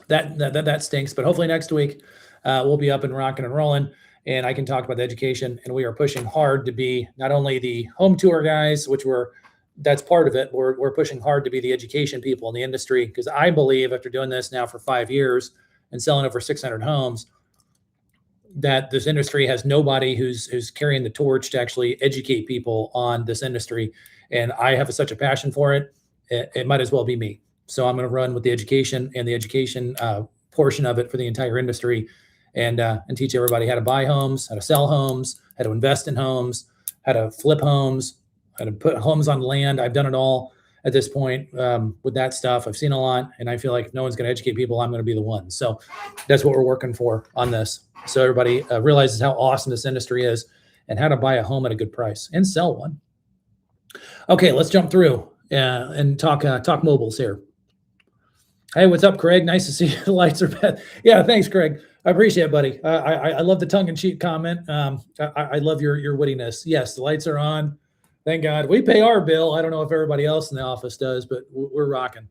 That stinks. But hopefully next week we'll be up and rocking and rolling, and I can talk about the education. And we are pushing hard to be not only the home tour guys, which that's part of it. We're pushing hard to be the education people in the industry, because I believe after doing this now for 5 years and selling over 600 homes, that this industry has nobody who's carrying the torch to actually educate people on this industry. And I have such a passion for it. It might as well be me. So I'm going to run with the education and the education portion of it for the entire industry, and teach everybody how to buy homes, how to sell homes, how to invest in homes, how to flip homes, how to put homes on land. I've done it all at this point with that stuff. I've seen a lot, and I feel like if no one's going to educate people, I'm going to be the one. So that's what we're working for on this. So everybody realizes how awesome this industry is and how to buy a home at a good price and sell one. Okay, let's jump through and talk mobiles here. Hey, what's up, Craig? Nice to see you. The lights are bad. Yeah, thanks, Craig. I appreciate it, buddy. I love the tongue-in-cheek comment. I love your wittiness. Yes, the lights are on. Thank God. We pay our bill. I don't know if everybody else in the office does, but we're rocking.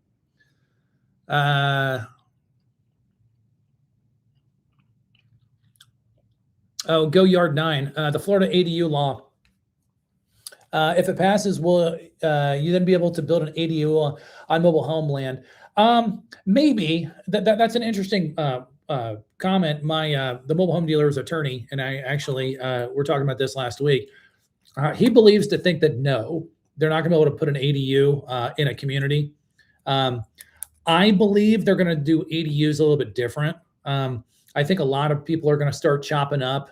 Go Yard 9. The Florida ADU law. If it passes, will you then be able to build an ADU on mobile home land? Maybe. That's an interesting comment. The mobile home dealer's attorney and I actually were talking about this last week. He believes to think that no, they're not going to be able to put an ADU in a community. I believe they're going to do ADUs a little bit different. I think a lot of people are going to start chopping up.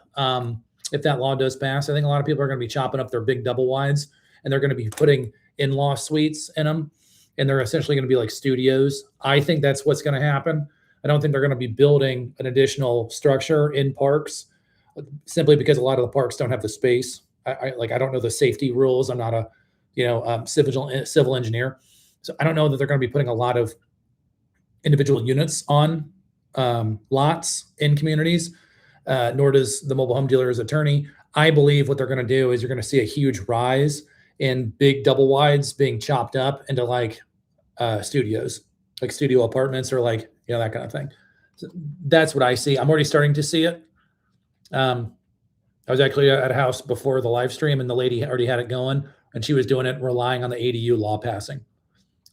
If that law does pass, I think a lot of people are going to be chopping up their big double wides, and they're going to be putting in-law suites in them, and they're essentially going to be like studios. I think that's what's going to happen. I don't think they're going to be building an additional structure in parks, simply because a lot of the parks don't have the space. I don't know the safety rules. I'm not a civil engineer, so I don't know that they're going to be putting a lot of individual units on lots in communities. Nor does the mobile home dealer's attorney. I believe what they're going to do is you're going to see a huge rise in big double wides being chopped up into like studios, like studio apartments or like, that kind of thing. So that's what I see. I'm already starting to see it. I was actually at a house before the live stream, and the lady already had it going, and she was doing it relying on the ADU law passing.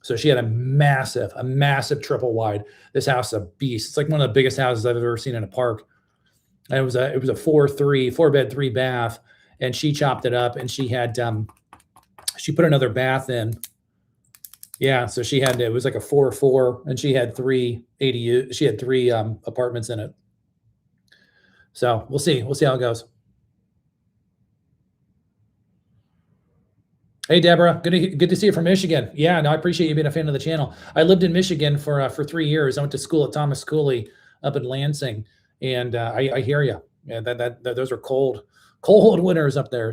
So she had a massive triple wide. This house is a beast. It's like one of the biggest houses I've ever seen in a park. And it was a 4-bed, 3 bath, and she chopped it up, and she had she put another bath in. Yeah, so it was like a 4-4, and she had 3 ADU. She had 3 apartments in it. So we'll see how it goes. Hey, Deborah, good to see you from Michigan. Yeah, no, I appreciate you being a fan of the channel. I lived in Michigan for 3 years. I went to school at Thomas Cooley up in Lansing. And I hear you. Yeah, those are cold winters up there.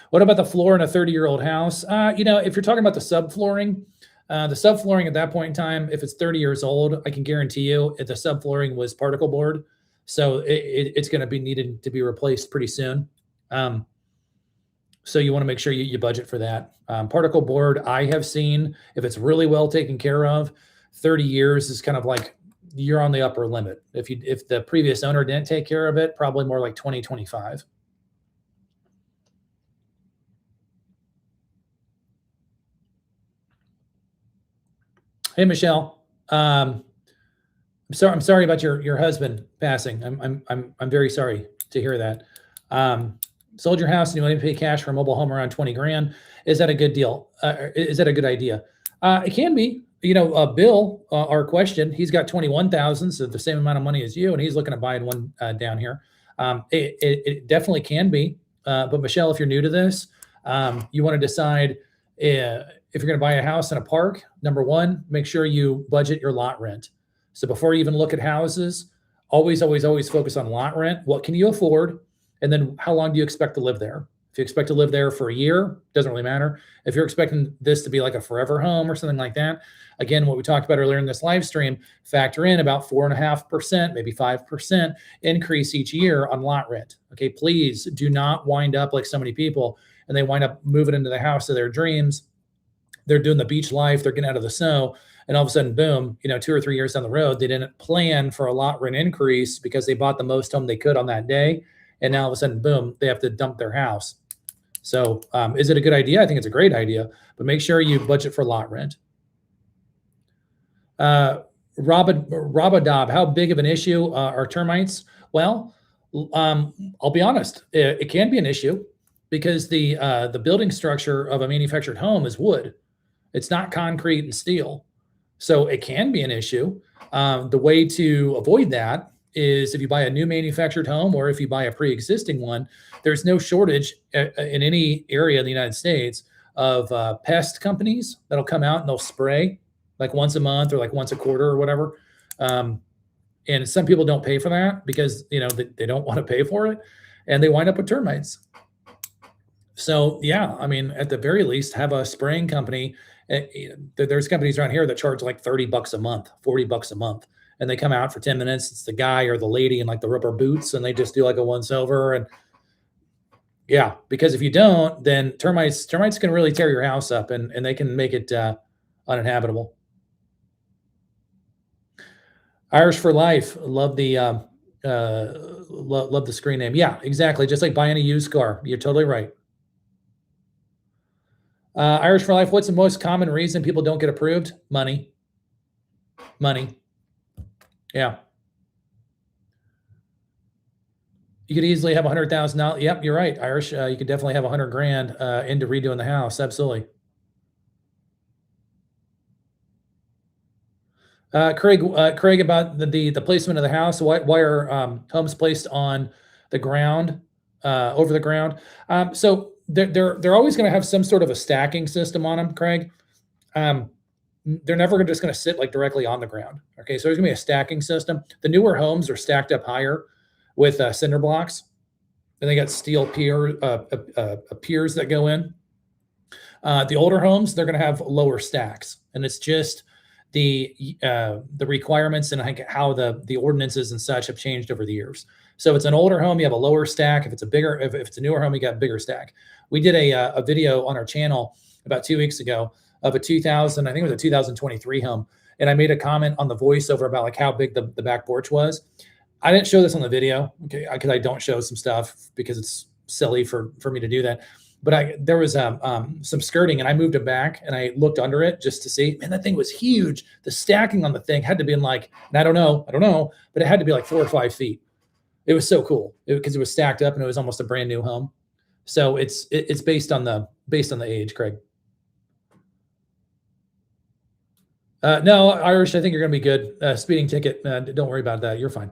What about the floor in a 30-year-old house? If you're talking about the subflooring at that point in time, if it's 30 years old, I can guarantee you if the subflooring was particle board, so it's going to be needed to be replaced pretty soon. So you want to make sure you budget for that. Particle board, I have seen, if it's really well taken care of, 30 years is kind of like you're on the upper limit. If the previous owner didn't take care of it, probably more like 2025. Hey, Michelle. I'm sorry about your husband passing. I'm very sorry to hear that. Sold your house and you want to pay cash for a mobile home around 20 grand. Is that a good deal? Is that a good idea? It can be. Bill, our question, he's got 21,000, so the same amount of money as you, and he's looking at buying one down here. It definitely can be. But Michelle, if you're new to this, you want to decide if you're going to buy a house in a park. Number one, make sure you budget your lot rent. So before you even look at houses, always focus on lot rent. What can you afford? And then how long do you expect to live there? If you expect to live there for a year, doesn't really matter. If you're expecting this to be like a forever home or something like that, again, what we talked about earlier in this live stream, factor in about 4.5%, maybe 5% increase each year on lot rent. Okay, please do not wind up like so many people and they wind up moving into the house of their dreams. They're doing the beach life, they're getting out of the snow, and all of a sudden, boom, 2 or 3 years down the road, they didn't plan for a lot rent increase because they bought the most home they could on that day. And now all of a sudden, boom, they have to dump their house. So is it a good idea? I think it's a great idea, but make sure you budget for lot rent. Rabadab, how big of an issue are termites? Well, I'll be honest, it can be an issue because the building structure of a manufactured home is wood. It's not concrete and steel. So it can be an issue. The way to avoid that is if you buy a new manufactured home or if you buy a pre-existing one, there's no shortage in any area in the United States of pest companies that'll come out and they'll spray like once a month or like once a quarter or whatever. Um, and some people don't pay for that because they don't want to pay for it, and they wind up with termites. So yeah, I mean, at the very least, have a spraying company. There's companies around here that charge like $30 a month, $40 a month, and they come out for 10 minutes. It's the guy or the lady in like the rubber boots, and they just do like a once over. And yeah, because if you don't, then termites can really tear your house up, and they can make it uninhabitable. Irish for life. Love the love the screen name. Yeah, exactly. Just like buying a used car. You're totally right. Irish for life. What's the most common reason people don't get approved? Money. Money. Yeah. You could easily have $100,000. Yep, you're right, Irish. You could definitely have 100 grand into redoing the house. Absolutely. Craig, about the placement of the house. Why are homes placed on the ground, over the ground? So they're always going to have some sort of a stacking system on them, Craig. Um, they're never just going to sit like directly on the ground. Okay, so there's going to be a stacking system. The newer homes are stacked up higher with cinder blocks, and they got steel piers that go in. The older homes, they're going to have lower stacks, and it's just the requirements and how the ordinances and such have changed over the years. So if it's an older home, you have a lower stack. If it's a newer home, you got a bigger stack. We did a video on our channel about 2 weeks ago of a 2000, I think it was a 2023 home, and I made a comment on the voiceover about like how big the back porch was. I didn't show this on the video, okay, because I don't show some stuff because it's silly for me to do that. But there was some skirting, and I moved it back, and I looked under it just to see. Man, that thing was huge. The stacking on the thing had to be in like, and I don't know, but it had to be like 4 or 5 feet. It was so cool because it was stacked up, and it was almost a brand new home. So it's based on the age, Craig. No, Irish, I think you're going to be good. Speeding ticket, don't worry about that. You're fine.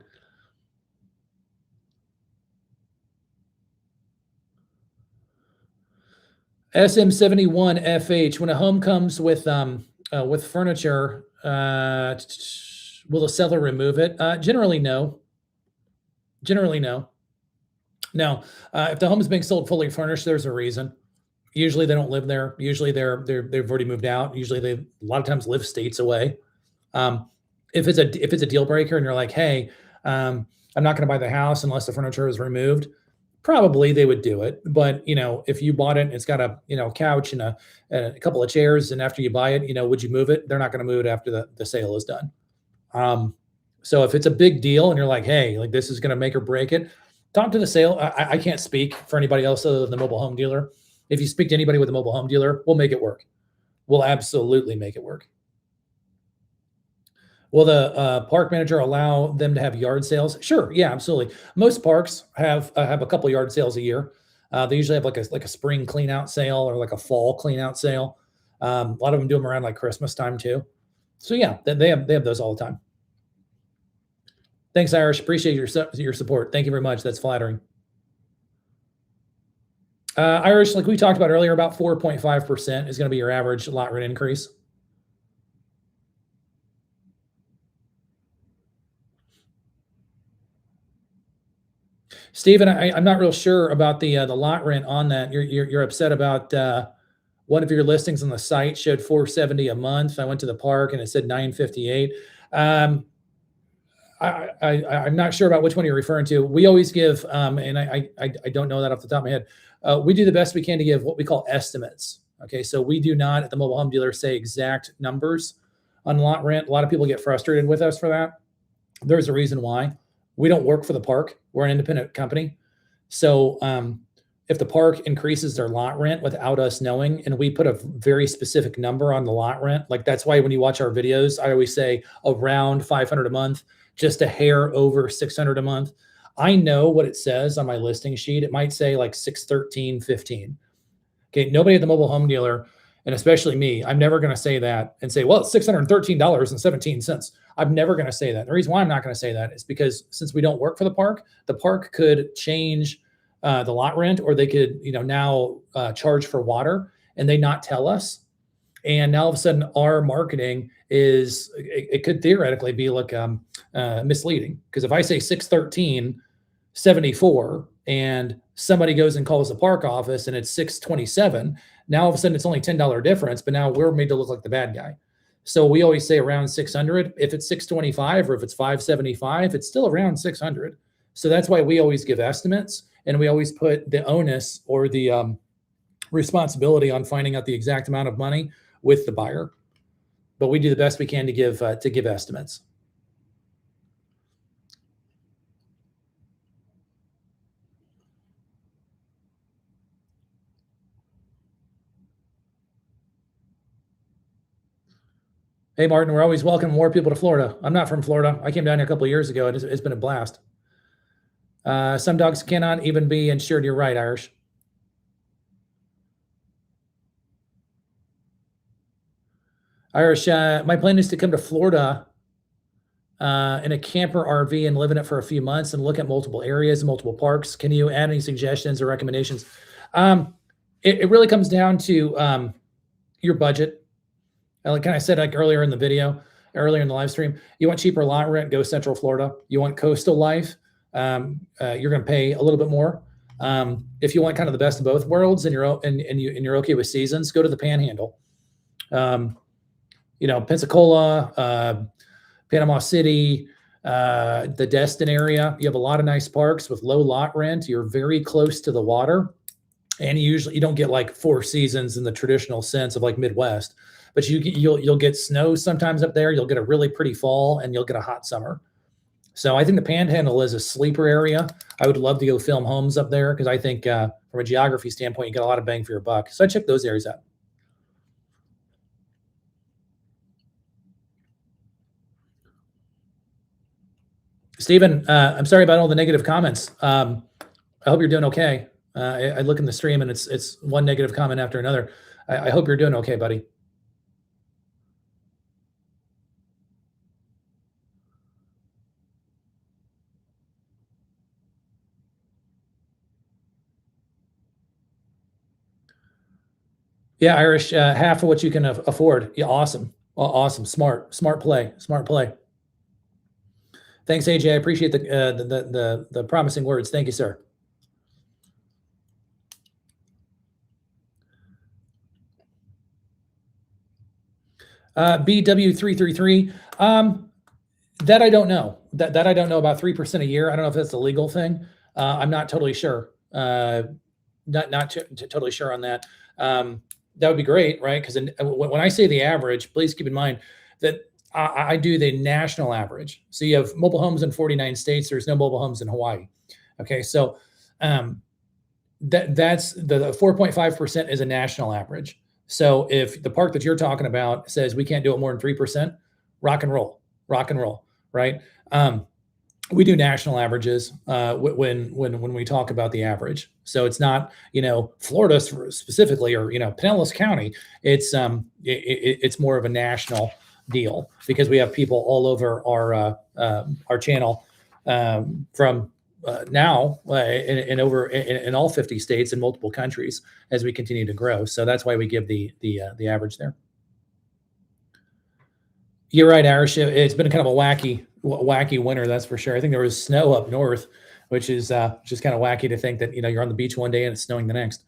SM71FH. When a home comes with furniture, will the seller remove it? Generally, no. Generally, no. Now, if the home is being sold fully furnished, there's a reason. Usually, they don't live there. Usually, they've already moved out. Usually, they a lot of times live states away. If it's a deal breaker, and you're like, hey, I'm not going to buy the house unless the furniture is removed, probably they would do it. But if you bought it, it's got a couch and a couple of chairs, and after you buy it, would you move it? They're not going to move it after the sale is done. So if it's a big deal and you're like, hey, like this is going to make or break it, talk to the sale. I can't speak for anybody else other than the mobile home dealer. If you speak to anybody with a mobile home dealer, we'll make it work. We'll absolutely make it work. Will the park manager allow them to have yard sales? Sure. Yeah, absolutely. Most parks have a couple yard sales a year. They usually have like a spring clean out sale or like a fall clean out sale. A lot of them do them around like Christmas time too. So yeah, they have those all the time. Thanks, Irish. Appreciate your support. Thank you very much. That's flattering. Irish, like we talked about earlier, about 4.5% is going to be your average lot rent increase. Stephen, I'm not real sure about the lot rent on that. You're upset about one of your listings on the site showed $470 a month. I went to the park and it said $958. I'm not sure about which one you're referring to. We always give, and I don't know that off the top of my head. We do the best we can to give what we call estimates. Okay, so we do not at the mobile home dealer say exact numbers on lot rent. A lot of people get frustrated with us for that. There's a reason why. We don't work for the park. We're an independent company. So if the park increases their lot rent without us knowing, and we put a very specific number on the lot rent, like that's why when you watch our videos, I always say around $500 a month, just a hair over $600 a month. I know what it says on my listing sheet. It might say like $613.15. Okay, nobody at the mobile home dealer And especially me, I'm never going to say that and say, well, it's $613.17. I'm never going to say that. And the reason why I'm not going to say that is because since we don't work for the park could change the lot rent, or they could, now charge for water and they not tell us. And now all of a sudden our marketing it could theoretically be like misleading. Because if I say 613.74 and somebody goes and calls the park office and it's 627, now all of a sudden it's only $10 difference, but now we're made to look like the bad guy. So we always say around 600. If it's 625 or if it's 575, it's still around 600. So that's why we always give estimates, and we always put the onus or the responsibility on finding out the exact amount of money with the buyer. But we do the best we can to give estimates. Hey, Martin, we're always welcoming more people to Florida. I'm not from Florida. I came down here a couple of years ago, and it's been a blast. Some dogs cannot even be insured. You're right, Irish. Irish, my plan is to come to Florida in a camper RV and live in it for a few months and look at multiple areas and multiple parks. Can you add any suggestions or recommendations? It really comes down to your budget. Like I said, like earlier in the live stream, you want cheaper lot rent, go Central Florida. You want coastal life, you're going to pay a little bit more. If you want kind of the best of both worlds and you're okay with seasons, go to the Panhandle. Pensacola, Panama City, the Destin area. You have a lot of nice parks with low lot rent. You're very close to the water, and you don't get like 4 seasons in the traditional sense of like Midwest. But you'll get snow sometimes up there. You'll get a really pretty fall, and you'll get a hot summer. So I think the Panhandle is a sleeper area. I would love to go film homes up there because I think from a geography standpoint, you get a lot of bang for your buck. So I check those areas out. Stephen, I'm sorry about all the negative comments. I hope you're doing okay. I look in the stream and it's one negative comment after another. I hope you're doing okay, buddy. Yeah, Irish, half of what you can afford. Yeah, awesome. Awesome. Smart play. Thanks, AJ. I appreciate the promising words. Thank you, sir. BW333. That I don't know. That I don't know about 3% a year. I don't know if that's a legal thing. I'm not totally sure. Not totally sure on that. That would be great, right? Because when I say the average, please keep in mind that I do the national average. So you have mobile homes in 49 states. There's no mobile homes in Hawaii. Okay, so that's the 4.5% is a national average. So if the park that you're talking about says we can't do it more than 3%, rock and roll, right? We do national averages when we talk about the average. So it's not Florida specifically or Pinellas County. It's more of a national deal because we have people all over our channel from now and over in all 50 states and multiple countries as we continue to grow. So that's why we give the average there. You're right, Irish. It's been kind of a wacky winter, that's for sure. I think there was snow up north, which is just kind of wacky to think that you're on the beach one day and it's snowing the next.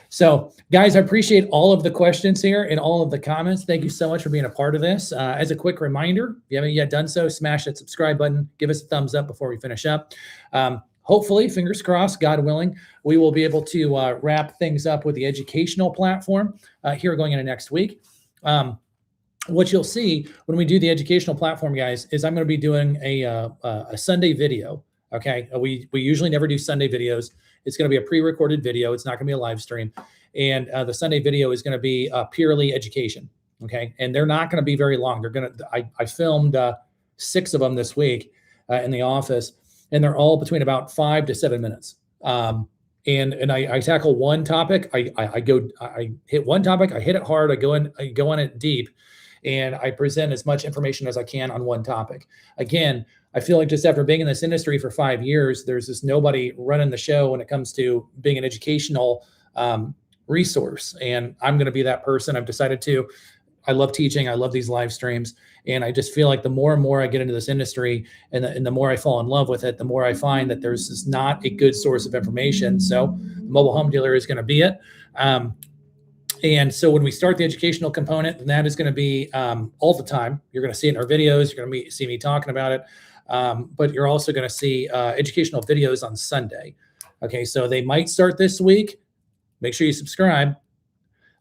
So, guys, I appreciate all of the questions here and all of the comments. Thank you so much for being a part of this. As a quick reminder, if you haven't yet done so, smash that subscribe button. Give us a thumbs up before we finish up. Hopefully, fingers crossed, God willing, we will be able to wrap things up with the educational platform here going into next week. What you'll see when we do the educational platform, guys, is I'm going to be doing a Sunday video. Okay, we usually never do Sunday videos. It's going to be a pre-recorded video. It's not going to be a live stream, and the Sunday video is going to be purely education. Okay, and they're not going to be very long. I filmed 6 of them this week in the office, and they're all between about 5 to 7 minutes. and I tackle one topic. I hit one topic, I hit it hard, I go on it deep, and I present as much information as I can on one topic. Again, I feel like just after being in this industry for 5 years, there's just nobody running the show when it comes to being an educational resource. And I'm going to be that person. I've decided to. I love teaching. I love these live streams. And I just feel like the more and more I get into this industry and the more I fall in love with it, the more I find that there's just not a good source of information. So the mobile home dealer is going to be it. And so when we start the educational component, then that is going to be all the time. You're going to see it in our videos. You're going to see me talking about it. But you're also going to see educational videos on Sunday. Okay, so they might start this week. Make sure you subscribe.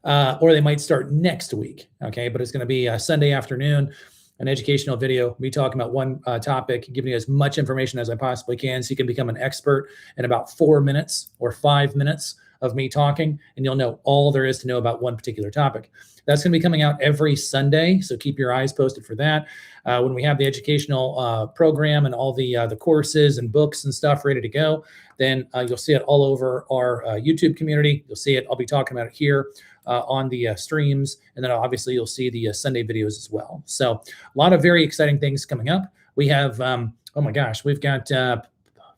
Or they might start next week. Okay, but it's going to be a Sunday afternoon, an educational video, me talking about one topic, giving you as much information as I possibly can so you can become an expert in about 4 minutes or 5 minutes of me talking, and you'll know all there is to know about one particular topic. That's going to be coming out every Sunday, so keep your eyes posted for that. When we have the educational program and all the courses and books and stuff ready to go, then you'll see it all over our YouTube community. You'll see it. I'll be talking about it here on the streams, and then obviously you'll see the Sunday videos as well. So a lot of very exciting things coming up. We have, oh my gosh, we've got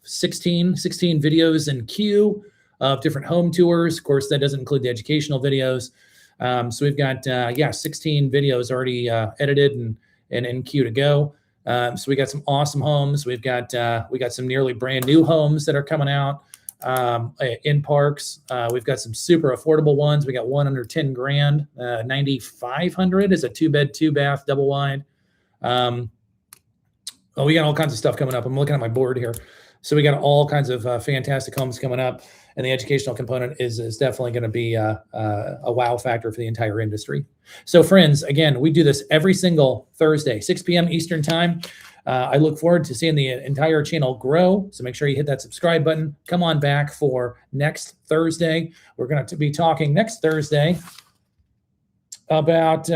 16 videos in queue of different home tours. Of course, that doesn't include the educational videos. So we've got 16 videos already edited and in queue to go. So we got some awesome homes. We got some nearly brand new homes that are coming out in parks. We've got some super affordable ones. We got one under 10 grand, 9,500 is a 2-bed, 2-bath, double wide. We got all kinds of stuff coming up. I'm looking at my board here. So we got all kinds of fantastic homes coming up, and the educational component is definitely going to be a wow factor for the entire industry. So friends, again, we do this every single Thursday, 6 p.m. Eastern time. I look forward to seeing the entire channel grow. So make sure you hit that subscribe button. Come on back for next Thursday. We're going to be talking next Thursday about,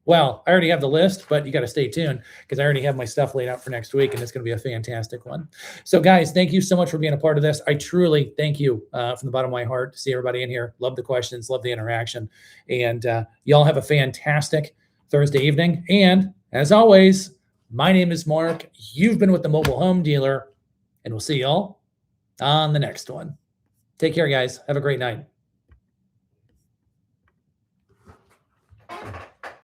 well, I already have the list, but you got to stay tuned because I already have my stuff laid out for next week, and it's going to be a fantastic one. So guys, thank you so much for being a part of this. I truly thank you from the bottom of my heart to see everybody in here. Love the questions, love the interaction, and y'all have a fantastic Thursday evening. And as always, my name is Mark. You've been with the Mobile Home Dealer, and we'll see y'all on the next one. Take care, guys. Have a great night.